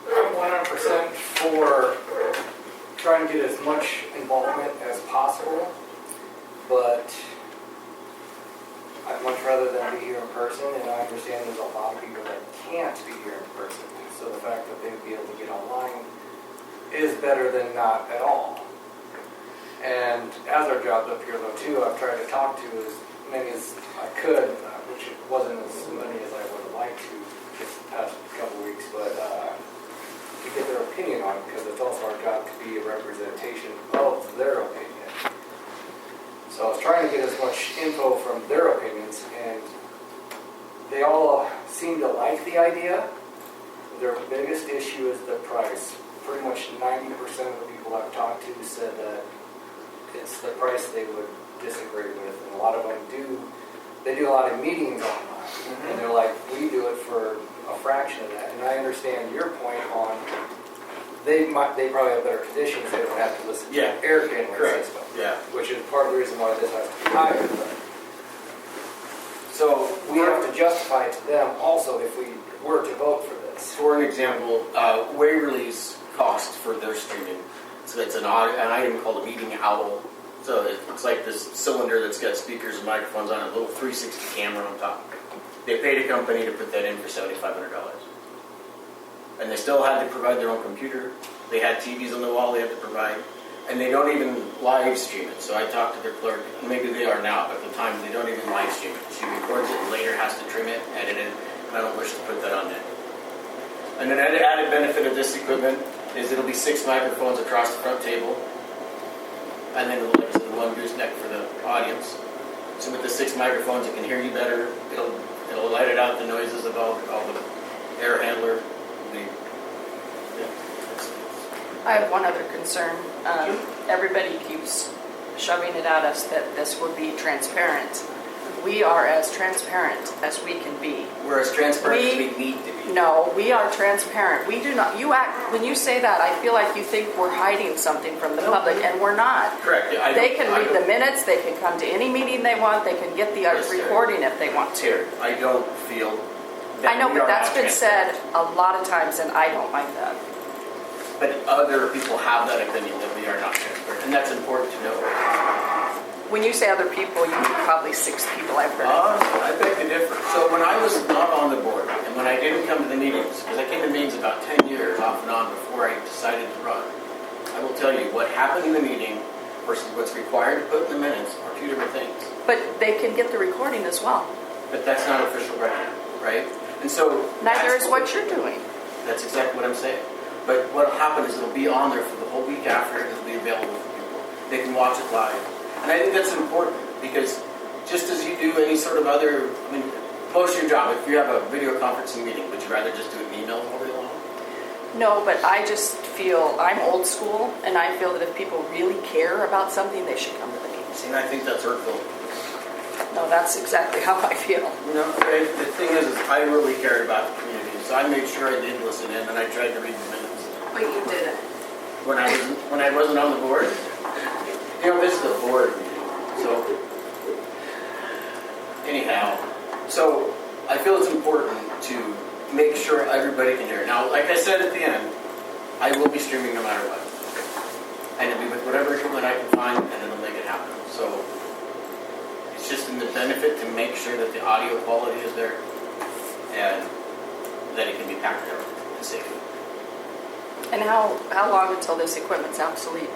I'm 100% for trying to get as much involvement as possible, but I'd much rather than be here in person, and I understand there's a lot of people that can't be here in person. So the fact that they'd be able to get online is better than not at all. And as our jobs up here though too, I've tried to talk to as many as I could, which wasn't as many as I would have liked to this past couple weeks, but to get their opinion on it, because it's also our job to be a representation of their opinion. So I was trying to get as much info from their opinions, and they all seem to like the idea. Their biggest issue is the price. Pretty much 90% of the people I've talked to said that it's the price they would disagree with, and a lot of them they do a lot of meetings online, and they're like, we do it for a fraction of that. And I understand your point on they probably have better conditions, they don't have to listen to an air handling system. Yeah. Which is part of the reason why this has to be higher. So we have to justify to them also if we were to vote for this. For an example, Waverly's cost for their streaming. So it's an item called a meeting owl. So it's like this cylinder that's got speakers and microphones on it, a little 360 camera on top. They paid a company to put that in for $7,500. And they still had to provide their own computer. They had TVs on the wall they had to provide. And they don't even live stream it. So I talked to their clerk, and maybe they are now, but at the time they don't even live stream it. She records it and later has to trim it, edit it, and I don't wish to put that on net. And an added benefit of this equipment is it'll be 6 microphones across the front table, and then like I said, one gooseneck for the audience. So with the 6 microphones, it can hear you better. It'll light it out the noises of all the air handler. I have one other concern. Everybody keeps shoving it at us that this would be transparent. We are as transparent as we can be. We're as transparent as we need to be. No, we are transparent. We do not. When you say that, I feel like you think we're hiding something from the public, and we're not. Correct. They can read the minutes. They can come to any meeting they want. They can get the recording if they want to. I don't feel that I know, but that's been said a lot of times, and I don't like that. But other people have that opinion that we are not transparent, and that's important to know. When you say other people, you mean probably 6 people I've heard. I beg to differ. So when I was not on the board, and when I didn't come to the meetings, because I came to meetings about 10 years off and on before I decided to run, I will tell you what happened in the meeting versus what's required to put in the minutes are two different things. But they can get the recording as well. But that's not official record, right? And so Neither that's is what you're doing. That's exactly what I'm saying. But what'll happen is it'll be on there for the whole week after, and it'll be available for people. They can watch it live. And I think that's important because just as you do any sort of other, I mean, most of your job, if you have a video conferencing meeting, would you rather just do an email all day long? No, but I just feel, I'm old school, and I feel that if people really care about something, they should come to the meetings. And I think that's hurtful. No, that's exactly how I feel. No, the thing is I really cared about the community, so I made sure I did listen in, and I tried to read the minutes. But you didn't. When I wasn't on the board, you know, this is a board meeting, so anyhow, so I feel it's important to make sure everybody can hear. Now, like I said at the end, I will be streaming no matter what, and it'll be with whatever equipment I can find, and it'll make it happen. So it's just in the benefit to make sure that the audio quality is there, and that it can be packed up and safe. And how long until this equipment's obsolete?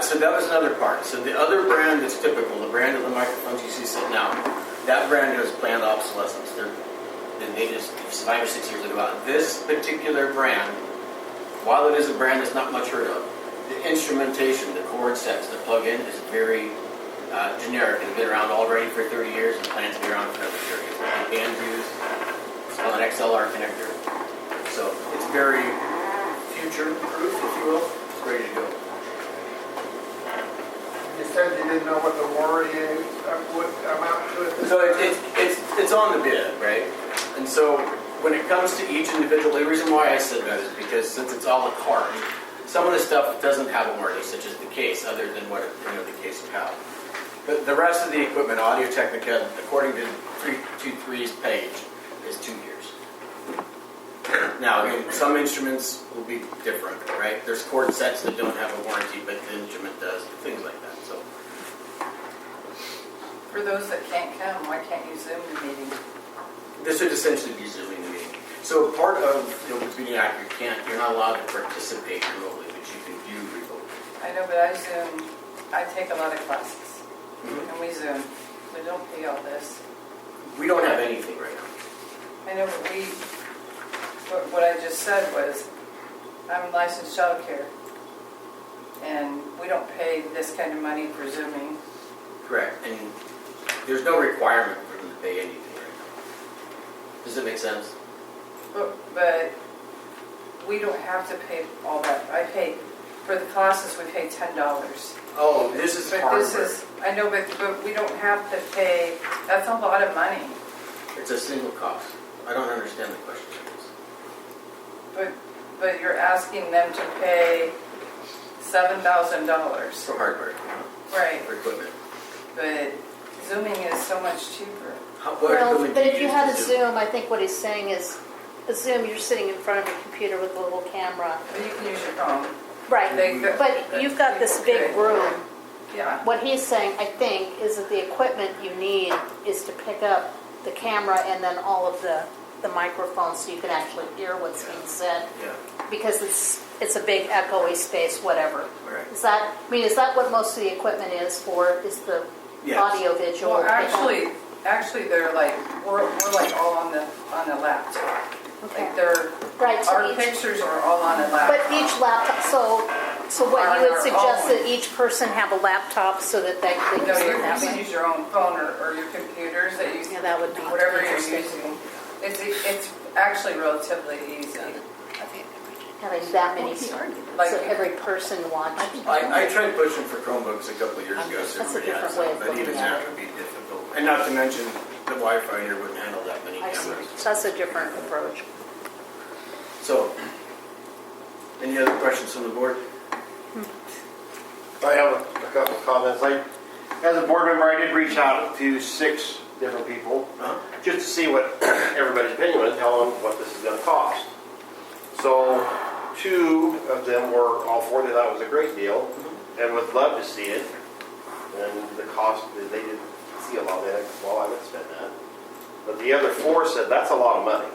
So that was another part. So the other brand that's typical, the brand of the microphones you see sitting out, that brand is planned obsolescence. They just 5 or 6 years ago out. This particular brand, while it is a brand that's not much heard of, the instrumentation, the cord sets, the plug-in is very generic. It's been around already for 30 years and plans to be around for another 30 years. It's band used. It's called an XLR connector. So it's very future-proof, if you will. It's ready to go. You said you didn't know what the warranty would amount to it. So it's on the bid, right? And so when it comes to each individual, the reason why I said that is because since it's all a cart, some of the stuff doesn't have a warranty, such as the case, other than what the case would have. But the rest of the equipment, Audio Technica, according to 323's page, is 2 years. Now, I mean, some instruments will be different, right? There's cord sets that don't have a warranty, but the instrument does, things like that. So, For those that can't come, why can't you Zoom the meeting? this would essentially be Zooming the meeting. So part of the Open Meeting Act, you're not allowed to participate remotely, but you can view remotely. I know, but I Zoom, I take a lot of classes, and we Zoom. We don't pay all this. We don't have anything right now. I know, but what I just said was, I'm licensed childcare, and we don't pay this kind of money for Zooming. Correct. And there's no requirement for them to pay anything right now. Does that make sense? But we don't have to pay all that. I pay, for the classes, we pay $10. Oh, this is But hardware. this is, I know, but we don't have to pay, that's a lot of money. It's a single cost. I don't understand the question. But you're asking them to pay $7,000. For hardware. Right. For equipment. But Zooming is so much cheaper. Well, but if you had a Zoom, I think what he's saying is, a Zoom, you're sitting in front of a computer with a little camera. But you can use your phone. Right, but you've got this big room. Yeah. What he's saying, I think, is that the equipment you need is to pick up the camera and then all of the microphones so you can actually hear what's being said. Yeah. Because it's a big echoey space, whatever. Right. Is that what most of the equipment is for, is the Yes. audio visual? Well, actually, they're like, we're like all on the laptop. Okay. Like they're, Right, so our each- pictures are all on a laptop. But each laptop, so what you would Our suggest own. that each person have a laptop so that they can No, use you it that can way? use your own phone or your computers that you, Yeah, that would be whatever you're interesting. using. It's actually relatively easy. Having that many, Like- so every person watch. I tried pushing for Chromebooks a couple of years ago. so That's a everybody different has way them, of but looking even at that it. would be difficult. And not to mention, the Wi-Fi here wouldn't handle that many I see. cameras. So that's a different approach. So, any other questions from the board? I have a couple of comments. As a board member, I did reach out to 6 different people just to see what everybody's opinion was, tell them what this is going to cost. So 2 of them were all for it. They thought it was a great deal and would love to see it. And the cost, they didn't see a lot of it. Well, I would spend that. But the other 4 said that's a lot of money.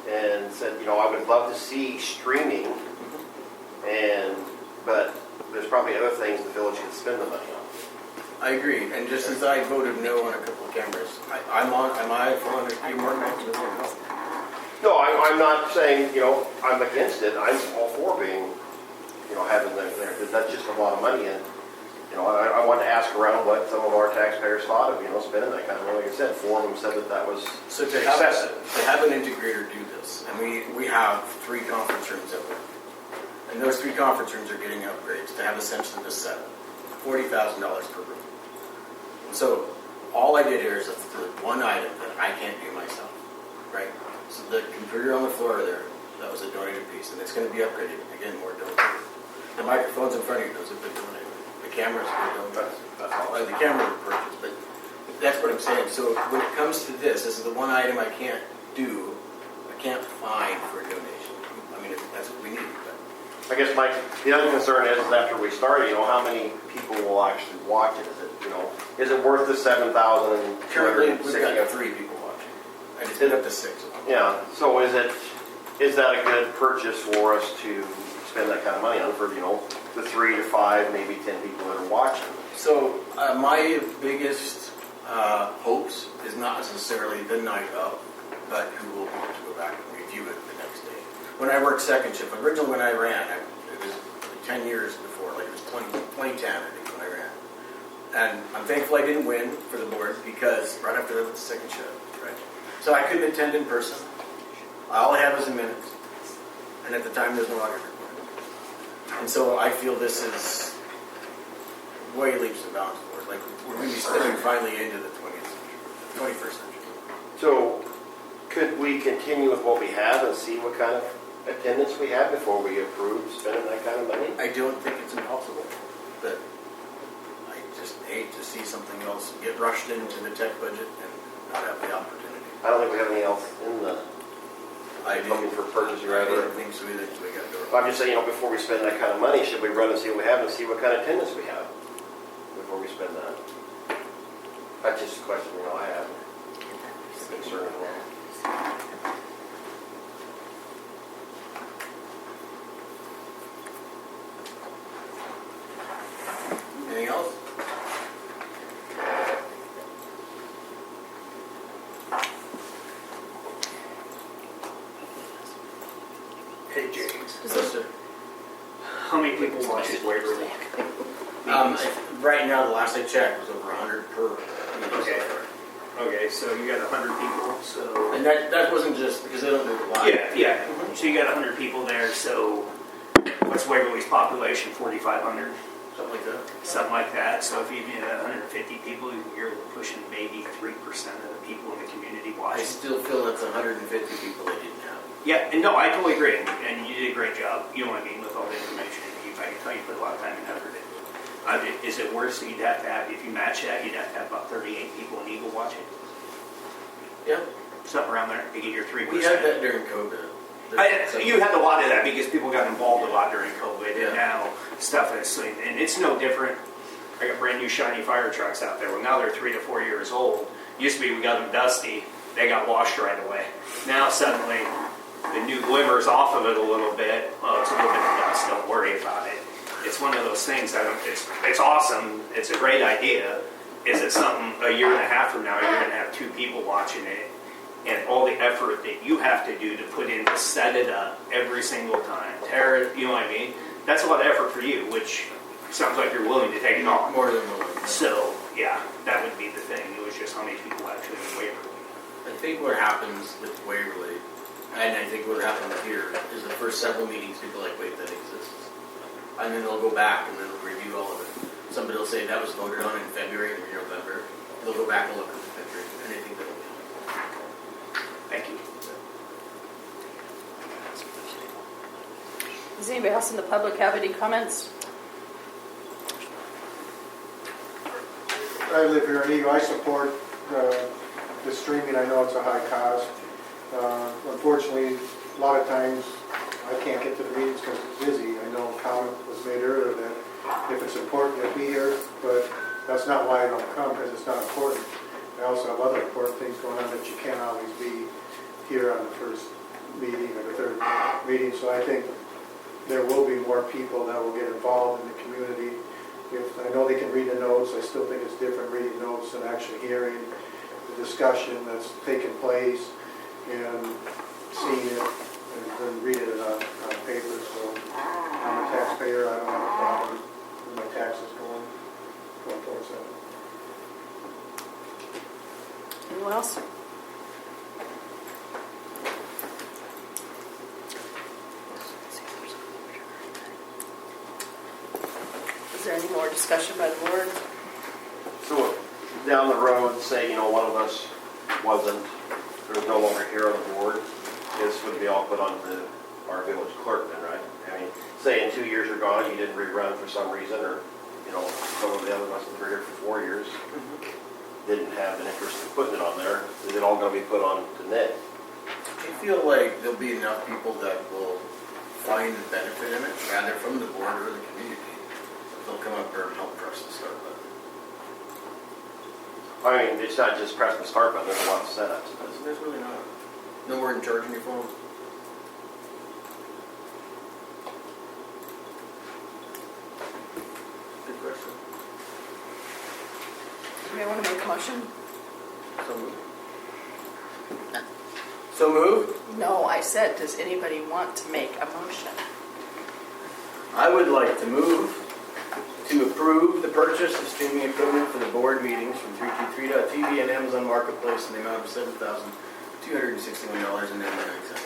And said, I would love to see streaming, but there's probably other things the village can spend the money on. I agree, and just as I voted no on a couple of cameras, am I falling under you, Mark? No, I'm not saying, I'm against it. I'm all for being, having them there, because that's just a lot of money. And, I wanted to ask around what some of our taxpayers thought of, spending that kind of money. Like I said, 4 of them said that was excessive. To have an integrator do this, and we have 3 conference rooms out there, and those 3 conference rooms are getting upgrades to have essentially this set, $40,000 per room. So all I did here is the one item that I can't do myself, right? So the computer on the floor there, that was a donated piece, and it's going to be upgraded. Again, more donated. The microphones in front of you, those have been donated. The cameras are donated. That's all. The camera were purchased, but that's what I'm saying. So when it comes to this is the one item I can't do, I can't find for a donation. I mean, if that's what we need. But I guess the other concern is after we started, how many people will actually watch it? Is it worth the 7,000? Currently, we've got 3 people watching. I just did up to 6. Yeah. So is that a good purchase for us to spend that kind of money on for the 3 to 5, maybe 10 people that are watching? So my biggest hopes is not necessarily the night of, but who will want to go back and review it the next day. When I worked second shift, originally when I ran, it was 10 years before, like it was 2010 I think when I ran. And I'm thankful I didn't win for the board because right after that was the second shift, right? So I couldn't attend in person. All I had was the minutes. And at the time there's no audio recording. And so I feel this is way leaps and bounds for it. Like we're going to be stepping finally into the 21st century. So could we continue with what we have and see what kind of attendance we have before we approve spending that kind of money? I don't think it's impossible, but I just hate to see something else get rushed into the tech budget and not have the opportunity. I don't think we have anything else in the looking for purchase or I whatever. don't think so either. We got to I'm just saying, before we spend that kind of money, should we run and see what we have and see what kind of attendance we have before we spend that? That's just a question, I have. It's a concern as well. Anything else? Hey, James. Yes, sir. How many people watch it Waverly? Right now, the last I checked was over 100 per. Okay. Okay, so you got 100 people, so... And that wasn't just because they don't do it live. Yeah. So you got 100 people there, so what's Waverly's population, 4,500? Something like that. Something like that. So if you get 150 people, you're pushing maybe 3% of the people in the community I watching. still feel that's 150 people they didn't have. Yeah, and no, I totally agree, and you did a great job, with all the information. I can tell you put a lot of time and effort in. Is it worse that you'd have to have, if you match that, you'd have to have about 38 people in Eagle watching? Yeah. Something around there to get your 3%. We had that during COVID. You had a lot of that because people got involved a lot during COVID, Yeah. and now stuff is, and it's no different. I got brand new shiny fire trucks out there. Well, now they're 3 to 4 years old. Used to be we got them dusty, they got washed right away. Now suddenly the new glimmer's off of it a little bit. Oh, it's a little bit of dust. Don't worry about it. It's one of those things. It's awesome. It's a great idea. Is it something a year and a half from now? You're going to have 2 people watching it, and all the effort that you have to do to put in to set it up every single time, tear it. You know what I mean? That's a lot of effort for you, which sounds like you're willing to take it on. More than willing. So yeah, that would be the thing. It was just how many people actually in Waverly. I think what happens with Waverly, and I think what happens here, is the first several meetings people are like, wait, that exists. And then they'll go back and they'll review all of it. Somebody will say that was voted on in February or November. They'll go back and look at the February, and I think that'll be Thank you. Does anybody else in the public have any comments? I live here in Eagle. I support the streaming. I know it's a high cost. Unfortunately, a lot of times I can't get to the meetings because it's busy. I know a comment was made earlier that if it's important, you'll be here, but that's not why I don't come, because it's not important. I also have other important things going on that you can't always be here on the first meeting or the third meeting. So I think there will be more people that will get involved in the community. I know they can read the notes, I still think it's different reading notes than actually hearing the discussion that's taking place and seeing it and then reading it on paper. So I'm a taxpayer, I don't have a problem with my taxes going towards that. Anyone else? Is there any more discussion by the board? So down the road, say, one of us wasn't, there was no longer here on the board, this would be all put onto our village clerk then, right? I mean, say in 2 years you're gone, you didn't rerun for some reason, or, some of the other ones that were here for 4 years didn't have an interest in putting it on there. Is it all going to be put on to Nick? Do you feel like there'll be enough people that will find the benefit in it, rather from the board or the community? They'll come up there and help press the start button. I mean, it's not just press the start button, there's a lot of setups. There's really not. No more than charging your phone. Good question. Do you want to make a motion? So moved. So moved? No, I said, does anybody want to make a motion? I would like to move to approve the purchase of streaming equipment for the board meetings from 323.tv and Amazon Marketplace in the amount of $7,261.99.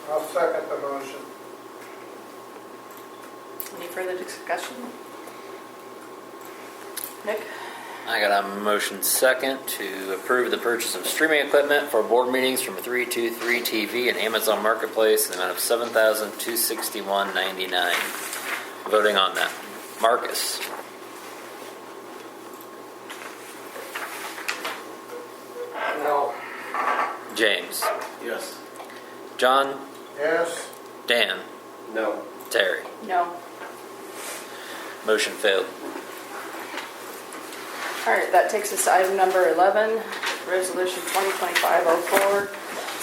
I'll second the motion. Any further discussion? Nick? I got a motion second to approve the purchase of streaming equipment for board meetings from 323 TV and Amazon Marketplace in the amount of $7,261.99. Voting on that. Marcus. No. James. Yes. John. Yes. Dan. No. Terry. No. Motion failed. All right, that takes us to item number 11, Resolution 2025-04,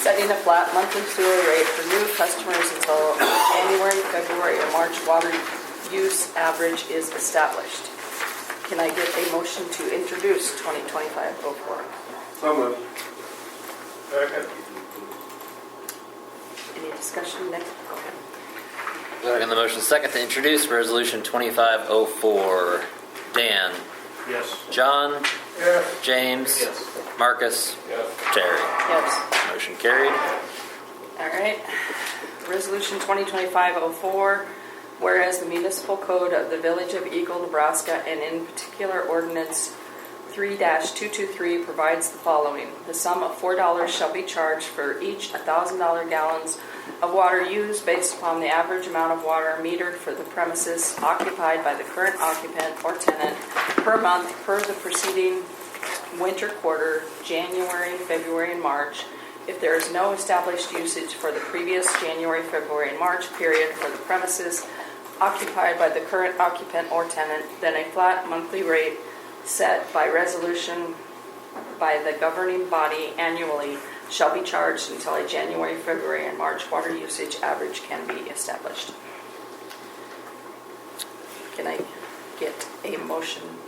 setting a flat monthly sewer rate for new customers until January, February, or March water use average is established. Can I get a motion to introduce 2025-04? So moved. Second. Any discussion, Nick? Go ahead. Voting on the motion second to introduce Resolution 2504. Dan. Yes. John. Yes. James. Yes. Marcus. Yes. Terry. Yes. Motion carried. All right. Resolution 2025-04, whereas the municipal code of the Village of Eagle, Nebraska, and in particular ordinance 3-223 provides the following. The sum of $4 shall be charged for each $1,000 gallons of water used based upon the average amount of water metered for the premises occupied by the current occupant or tenant per month per the preceding winter quarter, January, February, and March. If there is no established usage for the previous January, February, and March period for the premises occupied by the current occupant or tenant, then a flat monthly rate set by resolution by the governing body annually shall be charged until a January, February, and March water usage average can be established. Can I get a motion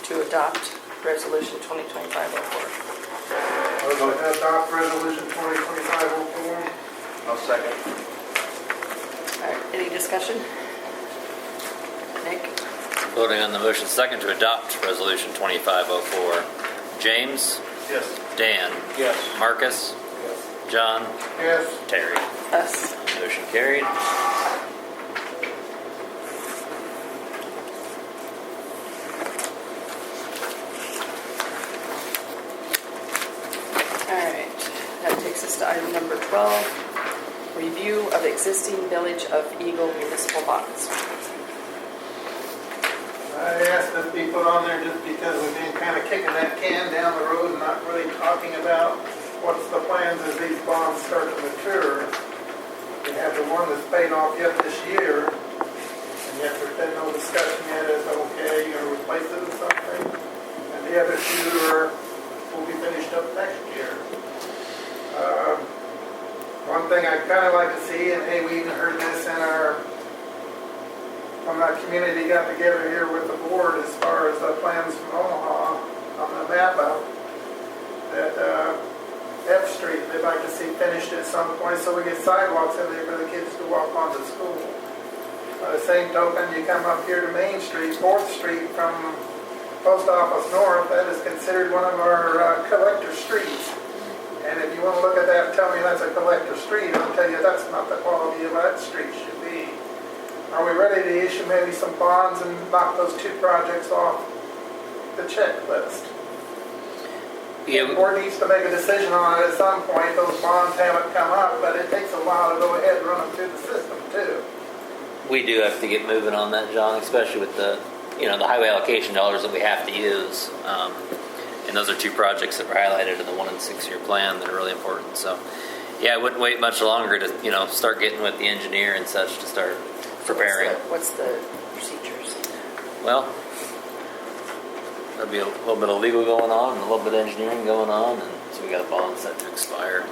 to adopt Resolution 2025-04? I would like to adopt Resolution 2025-04. I'll second. All right, any discussion? Nick? Voting on the motion second to adopt Resolution 2504. James. Yes. Dan. Yes. Marcus. Yes. John. Yes. Terry. Yes. Motion carried. Alright, that takes us to item number 12, review of existing Village of Eagle municipal bonds. I asked this to be put on there just because we've been kind of kicking that can down the road and not really talking about what's the plans as these bonds start to mature. We have the one that's paid off yet this year, and yet there's been no discussion yet as, okay, you're going to replace it with something. And the other two are will be finished up next year. One thing I'd kind of like to see, and hey, we even heard this in when that community got together here with the board as far as the plans from Omaha on the map out, that F Street, they'd like to see finished at some point so we get sidewalks in there for the kids to walk on to school. By the same token, you come up here to Main Street, 4th Street from Post Office North, that is considered one of our collector streets. And if you want to look at that and tell me that's a collector street, I'll tell you that's not the quality of that street should be. Are we ready to issue maybe some bonds and knock those 2 projects off the checklist? Yeah, The board needs to make a decision on it at some point. Those bonds haven't come up, but it takes a while to go ahead and run them through the system too. we do have to get moving on that, John, especially with the highway allocation dollars that we have to use. And those are 2 projects that were highlighted in the 1 and 6 year plan that are really important. So, yeah, I wouldn't wait much longer to, start getting with the engineer and such to start preparing. What's the procedures? Well, there'll be a little bit of legal going on and a little bit of engineering going on. And so we got a bond set to expire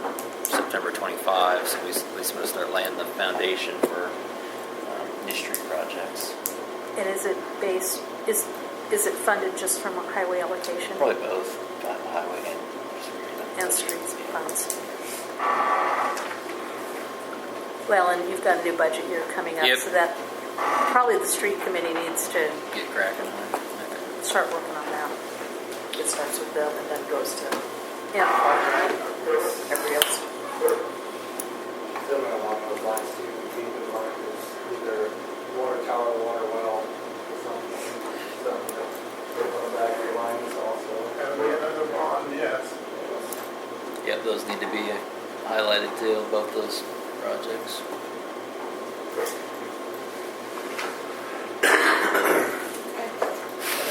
September 25. So we at least want to start laying the foundation for new street projects. And is it based, is it funded just from a highway allocation? Probably both, highway And streets funds. Well, and you've got a new budget year coming up, Yep. so that probably the street committee needs to get cracking on it. start working on that. It starts with Bill and then goes to Yeah. everybody else. Similar along those lines too, we need to mark this either water tower, water well, or something that on the back of your lines also. Gotta be another bond, yes. Yep, those need to be highlighted too, both those projects.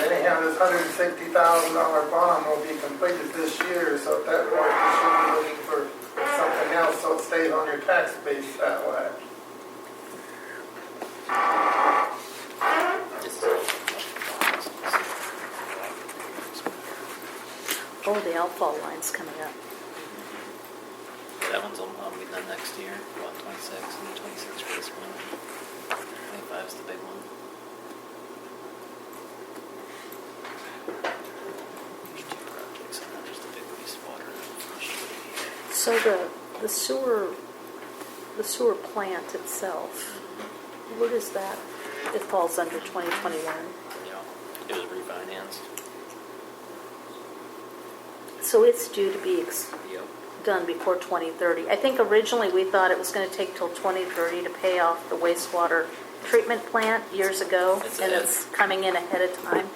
And anyhow, this $160,000 bond will be completed this year, so at that point, you should be looking for something else so it stays on your tax base that way. Oh, the outfall line's coming up. That one's will be done next year, 26 and 26 for this one. 25 is the big one. There's 2 projects and then there's the big wastewater. So the sewer plant itself, where does that, it falls under 2021? Yeah, it was refinanced. So it's due to be Yep. done before 2030. I think originally we thought it was going to take till 2030 to pay off the wastewater treatment plant years ago, It's and ahead. it's coming in ahead of time.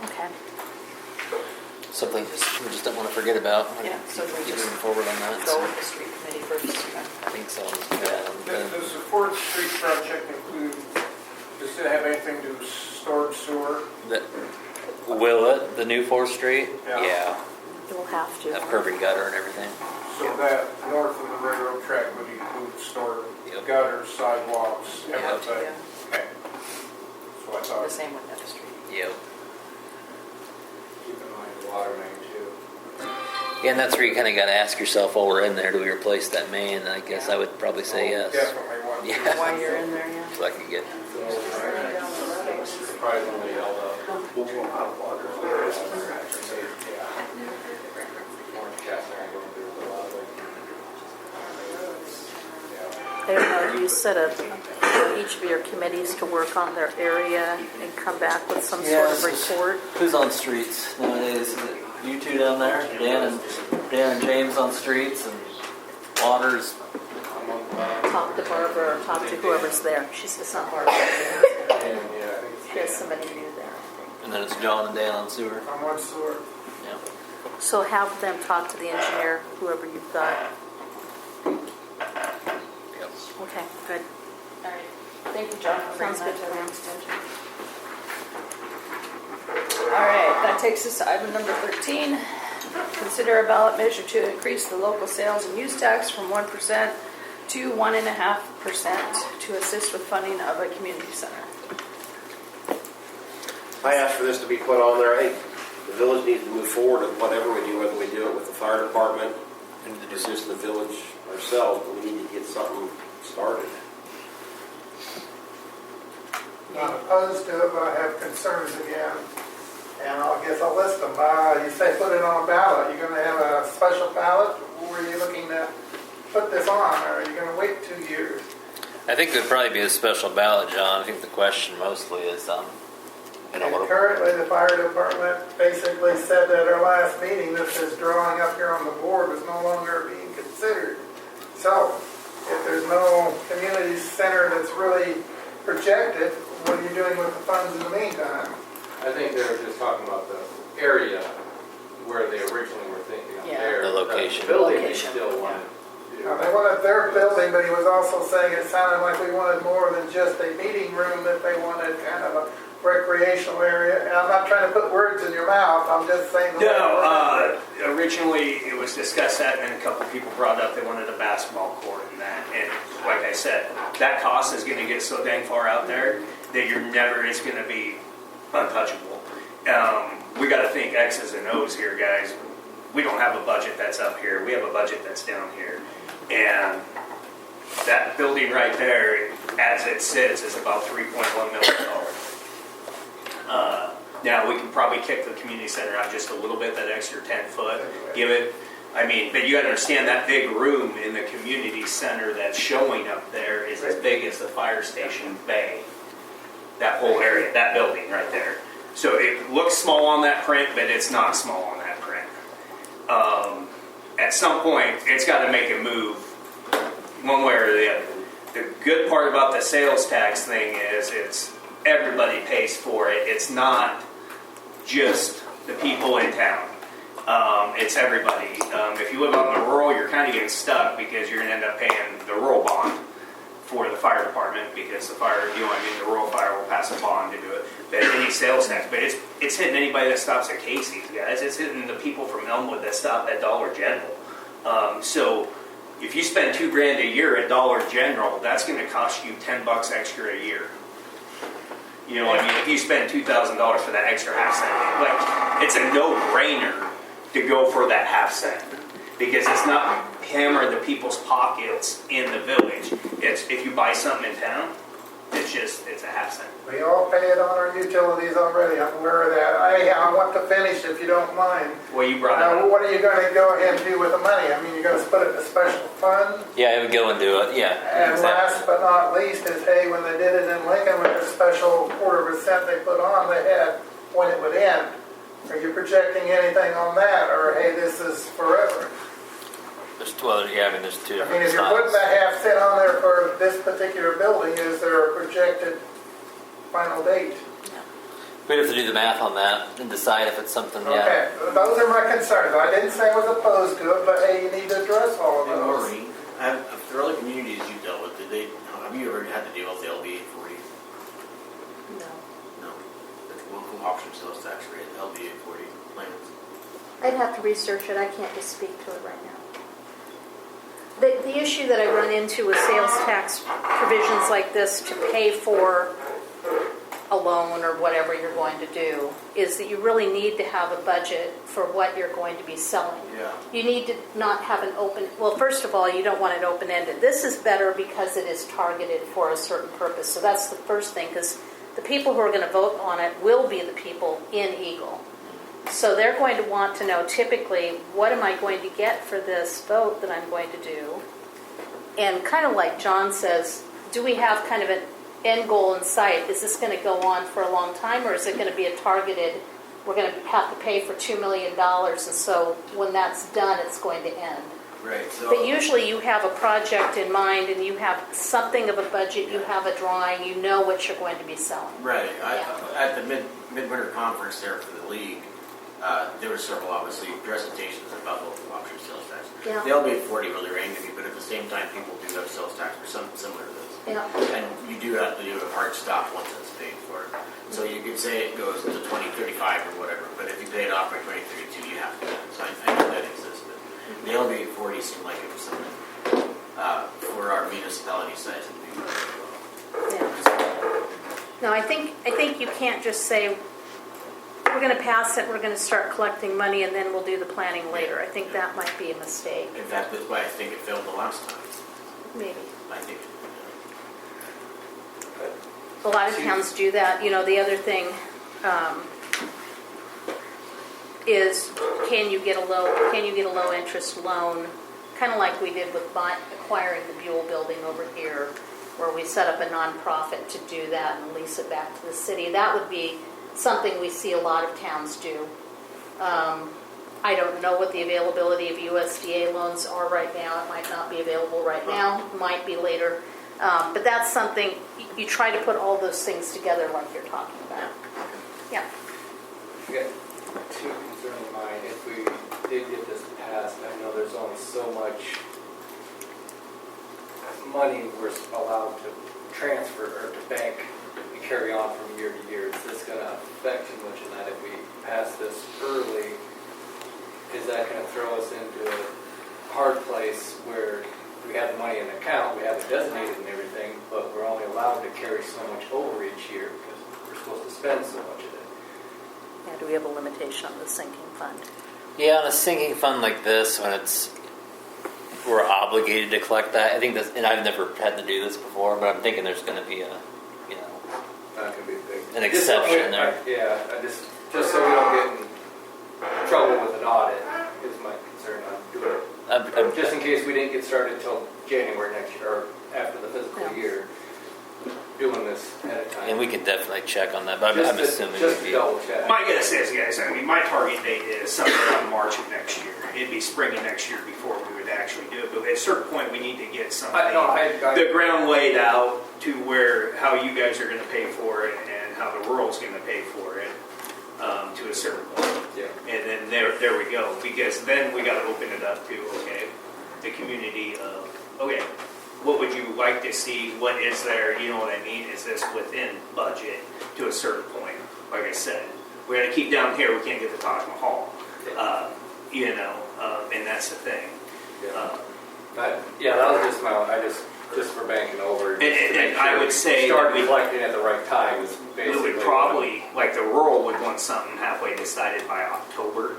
Okay. Something we just don't want to forget about. Yeah, so we Keep just moving forward on that. Go with the street committee first. I think so. Yeah, Does the 4th Street project include, does it have anything to do with storm sewer? Will it? The new 4th Street? Yeah. You'll have to. Have curb and gutter and everything. So that north of the railroad track would include storm Yep. gutters, sidewalks, Yep. everything? Yeah. Okay. That's what I The thought. same with that street. Yep. Keep in mind the water main too. Yeah, and that's where you kind of got to ask yourself while we're in there, do we replace that main? I guess I would probably say yes. Definitely want to. Yeah. While you're in there, yeah. So I could get. Surprisingly held up. Hot water. I don't know, do you set up each of your committees to work on their area and come back with some sort of report? Who's on streets nowadays? Is it you 2 down there? Dan and James on streets and Waters. Talk to Barbara or talk to whoever's there. She's just not Barbara. She has somebody new there. And then it's John and Dan on sewer. On what sewer? Yeah. So have them talk to the engineer, whoever you've got. Yep. Okay, good. All right. Thank you, John, for bringing Sounds that good. to our extension. All right, that takes us to item number 13. Consider a ballot measure to increase the local sales and use tax from 1% to 1.5% to assist with funding of a community center. I asked for this to be put on there. Hey, the village needs to move forward with whatever we do, whether we do it with the fire department, and it's just the village ourselves, but we need to get something started. Not opposed to it, but I have concerns again. And I guess I'll list them. You say put it on a ballot. You're going to have a special ballot? Or are you looking to put this on? Or are you going to wait 2 years? I think there'd probably be a special ballot, John. I think the question mostly is, And currently, the fire department basically said at our last meeting that this drawing up here on the board was no longer being considered. So, if there's no community center that's really projected, what are you doing with the funds in the meantime? I think they were just talking about the area where they originally were thinking of there. The location. The building they still wanted to do. They wanted their building, but he was also saying it sounded like we wanted more than just a meeting room, that they wanted kind of a recreational area. And I'm not trying to put words in your mouth, I'm just saying. No, originally it was discussed that, and then a couple people brought up they wanted a basketball court and that. And like I said, that cost is going to get so dang far out there that it's going to be untouchable. We got to think X's and O's here, guys. We don't have a budget that's up here. We have a budget that's down here. And that building right there, as it sits, is about $3.1 million. Now, we can probably kick the community center out just a little bit, that extra 10 foot, give it. But you got to understand that big room in the community center that's showing up there is as big as the fire station bay. That whole area, that building right there. So it looks small on that print, but it's not small on that print. At some point, it's got to make a move one way or the other. The good part about the sales tax thing is it's everybody pays for it. It's not just the people in town. It's everybody. If you live out in the rural, you're kind of getting stuck because you're going to end up paying the rural bond for the fire department, because the the rural fire will pass a bond to do it. But any sales tax, but it's hitting anybody that stops at Casey's, guys. It's hitting the people from Elmwood that stop at Dollar General. So if you spend $2,000 a year at Dollar General, that's going to cost you $10 extra a year. If you spend $2,000 for that extra half cent, it's a no-brainer to go for that half cent, because it's not hammering the people's pockets in the village. It's if you buy something in town, it's a half cent. We all pay it on our utilities already, I'm aware of that. I want to finish, if you don't mind. Well, you brought it Now, up. what are you going to go ahead and do with the money? I mean, you're going to put it in a special fund? Yeah, I would go and do it. Yeah. And exactly. last but not least is, hey, when they did it in Lincoln with the special $0.25 they put on, they had when it would end. Are you projecting anything on that? Or, hey, this is forever? There's two other, there's two I different mean, if you're putting that half cent on there for this particular building, is there a projected final date? We'd have to do the math on that and decide if it's something, Okay, those are my concerns. I didn't say I was opposed to it, but hey, you need to address all of And those. Maureen, of the other communities you've dealt with, have you ever had to deal with the LB 840? No. No. The local option sales tax rate, LB 840 plans. I'd have to research it. I can't just speak to it right now. The issue that I run into with sales tax provisions like this to pay for a loan or whatever you're going to do is that you really need to have a budget for what you're going to be selling. Yeah. You need to not have an open, well, first of all, you don't want it open-ended. This is better because it is targeted for a certain purpose. So that's the first thing, because the people who are going to vote on it will be the people in Eagle. So they're going to want to know typically, what am I going to get for this vote that I'm going to do? And kind of like John says, do we have kind of an end goal in sight? Is this going to go on for a long time, or is it going to be a targeted, we're going to have to pay for $2 million, and so when that's done, it's going to end? Right. So, But usually you have a project in mind, and you have something of a budget, you have a drawing, you know what you're going to be selling. right. At the midwinter conference there for the league, there were several, obviously, presentations about local option sales tax. Yeah. The LB 40 really rang to me, but at the same time, people do have sales tax for something similar to this. Yeah. And you do have to do a hard stop once it's paid for. So you could say it goes to 2035 or whatever, but if you pay it off by 2032, you have to. So I know that exists. But the LB 40 seemed like it was something for our municipality size to do. Yeah. No, I think you can't just say we're gonna pass it, we're gonna start collecting money, and then we'll do the planning later. I think that might be a mistake, In fact, that's why I think it failed the last time. maybe. I think. A lot of towns do that. You know, the other thing is, can you get a low interest loan? Kind of like we did with acquiring the Buell building over here, where we set up a nonprofit to do that and lease it back to the city. That would be something we see a lot of towns do. I don't know what the availability of USDA loans are right now. It might not be available right now, might be later. But that's something, you try to put all those things together like you're talking about. Yeah. I got two concerns in mind. If we did get this passed, I know there's only so much money we're allowed to transfer or to bank and carry on from year to year. Is this going to affect too much in that? If we pass this early, is that going to throw us into a hard place where we have the money in the account, we have it designated and everything, but we're only allowed to carry so much over each year because we're supposed to spend so much of it? Yeah, do we have a limitation on the sinking fund? Yeah, on a sinking fund like this, when we're obligated to collect that. I think this, and I've never had to do this before, but I'm thinking there's going to be That could be big. an exception there. Just so we don't get in trouble with an audit is my concern on doing it. Just in case we didn't get started until January next year, or after the fiscal year, doing this ahead of time. And we can definitely check on that, but I'm assuming just we'd be. double check. My guess is, guys, I mean, my target date is somewhere around March of next year. It'd be spring of next year before we would actually do it. But at a certain point, we need to get something, the ground laid out to where, how you guys are going to pay for it and how the world's going to pay for it to a certain point. Yeah. And then there we go. Because then we got to open it up to, okay, the community of, okay, what would you like to see? What is there? You know what I mean? Is this within budget to a certain point? Like I said, we're going to keep down here. We can't get the Taj Mahal. And that's the thing. That was just for banking over. And I would say start that reflecting at the right time is we basically. would probably, like the rural would want something halfway decided by October,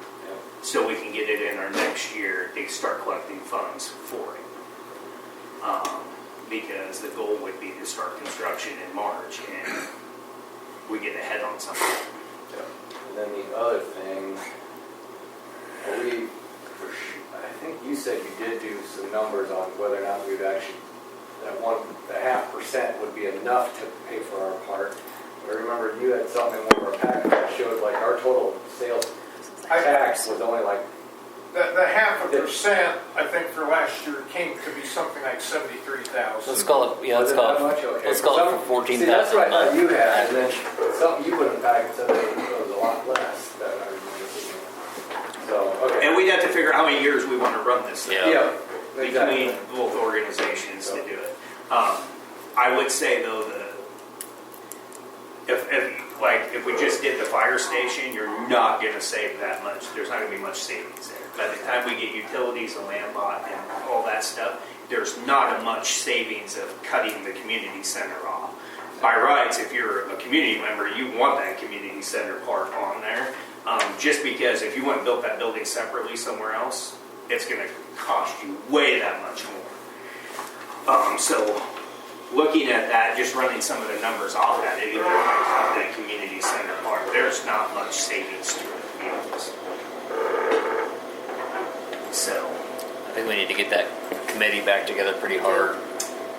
so we can get it in our next year to start collecting funds for it. Because the goal would be to start construction in March, and we get ahead on something. And then the other thing, I think you said you did do some numbers on whether or not we'd actually, that 1.5% would be enough to pay for our part. But I remember you had something in one of our packets that showed like our total sales tax was only like. The 0.5%, I think for last year came to be something like 73,000. Let's call it. Yeah, let's call it. Let's call it for 14,000. See, that's what I thought you had, and then something you put in the packet said that it was a lot less than I remember seeing. So, okay. And we'd have to figure out how many years we want to run this thing. Yeah. Between both organizations to do it. I would say though that if we just did the fire station, you're not going to save that much. There's not going to be much savings there. By the time we get utilities and land bought and all that stuff, there's not a much savings of cutting the community center off. By rights, if you're a community member, you want that community center part on there. Just because if you want to build that building separately somewhere else, it's going to cost you way that much more. So looking at that, just running some of the numbers off that, even though I have that community center part, there's not much savings to it, to be honest. So I think we need to get that committee back together pretty hard.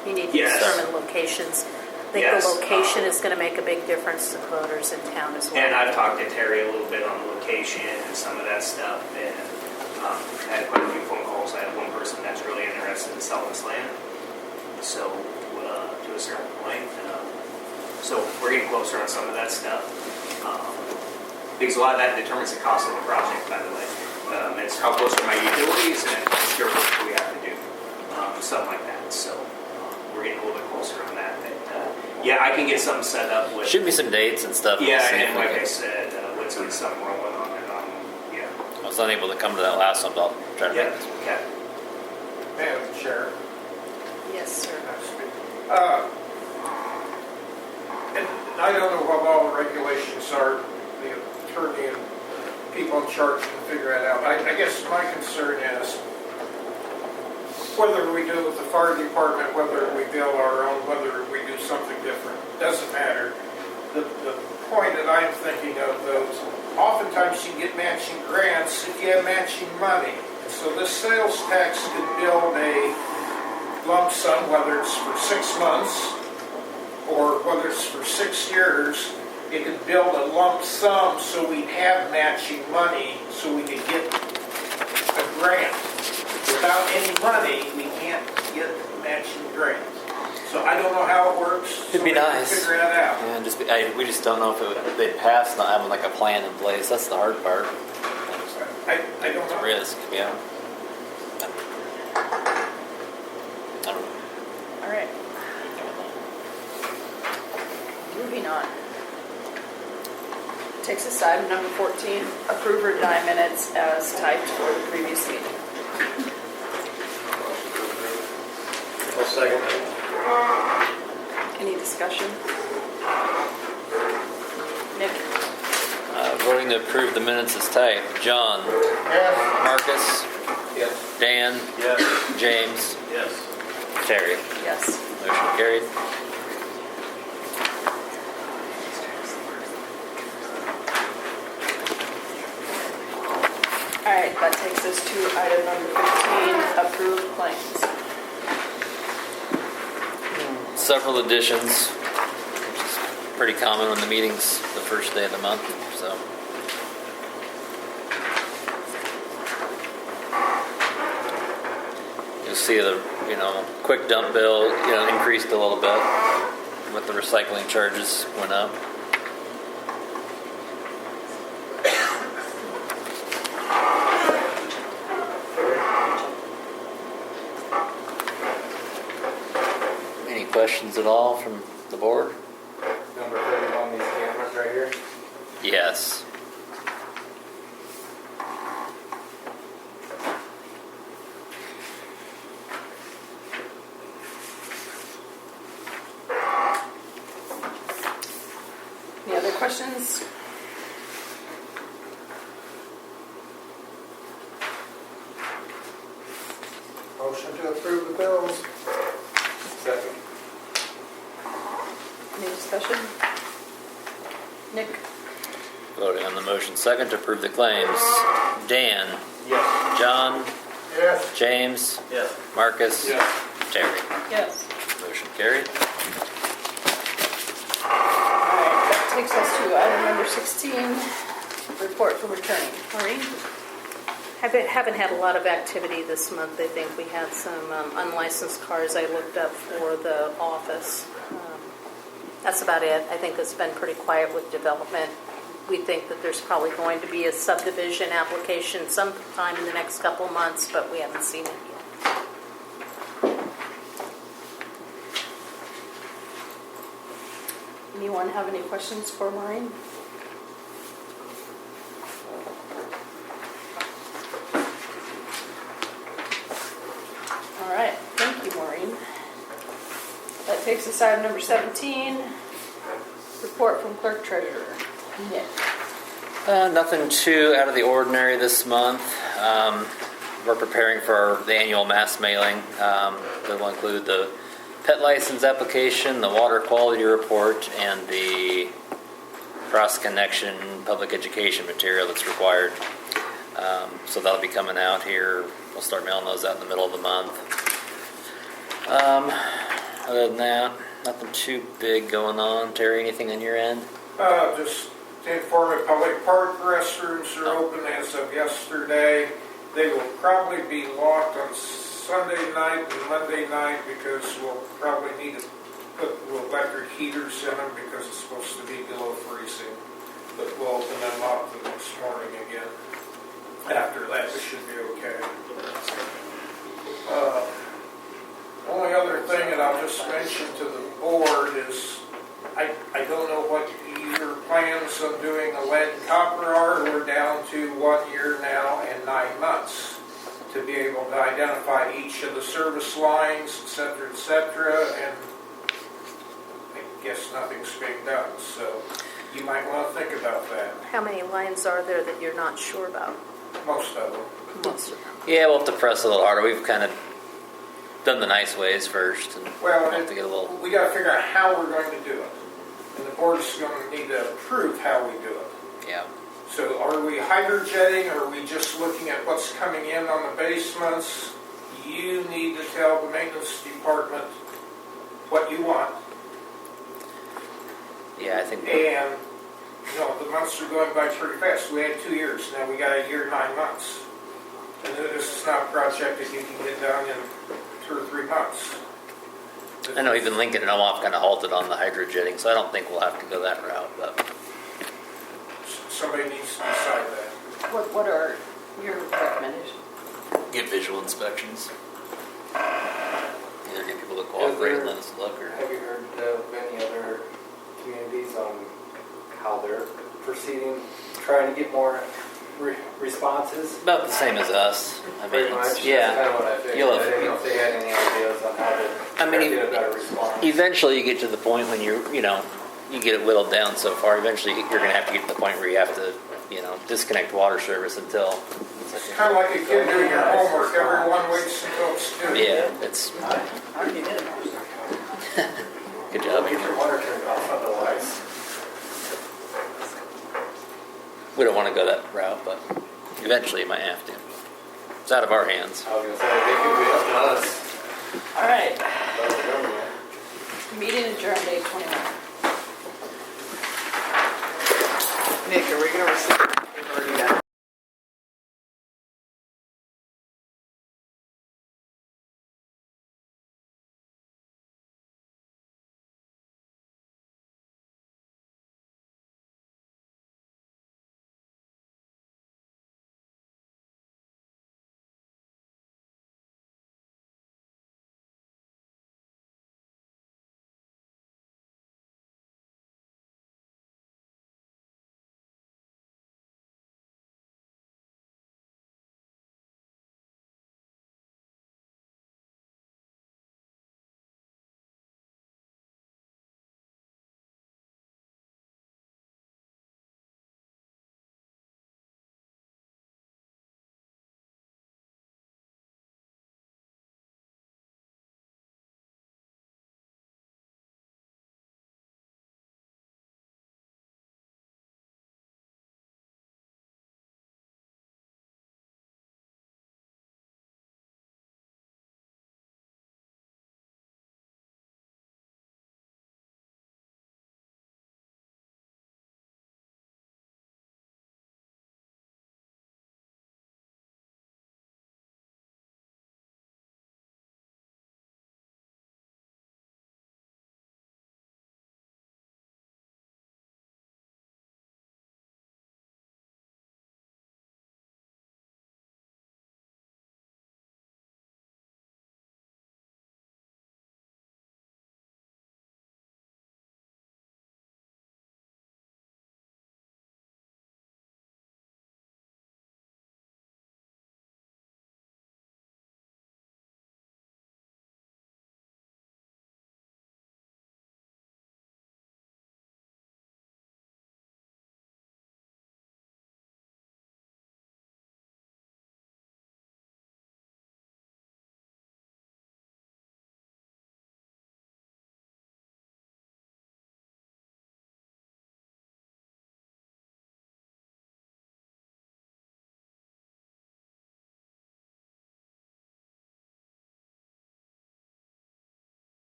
You need to determine locations. I think the location is going to make a big difference to voters in town as well. And I've talked to Terry a little bit on the location and some of that stuff, and I had quite a few phone calls. I had one person that's really interested in selling this land. So, to a certain point. So we're getting closer on some of that stuff. Because a lot of that determines the cost of the project, by the way. It's how close are my utilities and what secure work do we have to do. Something like that. So we're getting a little bit closer on that. Yeah, I can get something set up with. Shoot me some dates and stuff. Yeah, and like I said, let's get something rolling on it. Yeah. I was unable to come to that last one, but I'll try to make this. Okay. Madam Chair. Yes, sir. And I don't know what all the regulations are. The attorney and people in charge can figure that out. I guess my concern is whether we do it with the fire department, whether we bill our own, whether we do something different, doesn't matter. The point that I'm thinking of, though, is oftentimes you get matching grants if you have matching money. So this sales tax could build a lump sum, whether it's for 6 months or whether it's for 6 years. It could build a lump sum so we'd have matching money so we could get a grant. Without any money, we can't get matching grants. So I don't know how it works. It'd be nice. Figure that out. Yeah, we just don't know if they'd pass not having like a plan in place. That's the hard part. I don't know. Risk, yeah. I don't know. All right. Moving on. Takes us to item number 14, approve or deny minutes as typed for the previous meeting. I'll second. Any discussion? Nick? Voting to approve the minutes is typed. John? Yes. Marcus? Yes. Dan? Yes. James? Yes. Terry? Yes. Motion carried. All right, that takes us to item number 15, approve claims. Several additions, which is pretty common when the meeting's the first day of the month, so. You'll see the, quick dump bill, increased a little bit with the recycling charges went up. Any questions at all from the board? Number 31, these cameras right here. Yes. Any other questions? Motion to approve the bills. Second. Any discussion? Nick? Voting on the motion second to approve the claims. Dan? Yes. John? Yes. James? Yes. Marcus? Yes. Terry? Yes. Motion carried. All right, that takes us to item number 16, report from attorney. Maureen? Haven't had a lot of activity this month. I think we had some unlicensed cars I looked up for the office. That's about it. I think it's been pretty quiet with development. We think that there's probably going to be a subdivision application sometime in the next couple months, but we haven't seen it yet. Anyone have any questions for Maureen? All right, thank you, Maureen. That takes us to item number 17, report from clerk treasurer. Nick. Nothing too out of the ordinary this month. We're preparing for the annual mass mailing. That will include the pet license application, the water quality report, and the cross-connection public education material that's required. So that'll be coming out here. We'll start mailing those out in the middle of the month. Other than that, nothing too big going on. Terry, anything on your end? Just to inform you, public park restrooms are open as of yesterday. They will probably be locked on Sunday night and Monday night because we'll probably need to put electric heaters in them because it's supposed to be below freezing. But we'll open them up the next morning again. After that, it should be okay. Only other thing that I'll just mention to the board is I don't know what your plans on doing a lead and copper are. We're down to 1 year now and 9 months to be able to identify each of the service lines, et cetera, and I guess nothing's being done. So you might want to think about that. How many lines are there that you're not sure about? Most of them. Most of them. Yeah, we'll have to press a little harder. We've kind of done the nice ways first, and Well, we'll have to get a little. we got to figure out how we're going to do it. And the board's going to need to approve how we do it. Yeah. So are we hydrojetting, or are we just looking at what's coming in on the basements? You need to tell the maintenance department what you want. Yeah, I think. And, you know, the months are going by pretty fast. We had 2 years, now we got a year, 9 months. And this is not a project that you can get done in 2 or 3 months. I know even Lincoln and Omaha kind of halted on the hydrojetting, so I don't think we'll have to go that route. But Somebody needs to decide that. What are your recommendations? get visual inspections. Either get people to cooperate and let us look, or Have you heard of any other communities on how they're proceeding, trying to get more responses? about the same as us. I mean, Pretty much. it's- yeah. That's kind of what I figured. You'll I have- didn't know if they had any ideas on how to I mean, get a better response. Eventually, you get to the point when you get it whittled down so far. Eventually, you're going to have to get to the point where you have to, disconnect water service until. It's kind of like a kid doing your homework. Everyone waits until it's due. Yeah, it's good job. Get your water turned off otherwise. We don't want to go that route, but eventually you might have to. It's out of our hands. I was going to say, they could be up to us. All right, But the government. meeting adjourned 8:21. Nick, are we gonna receive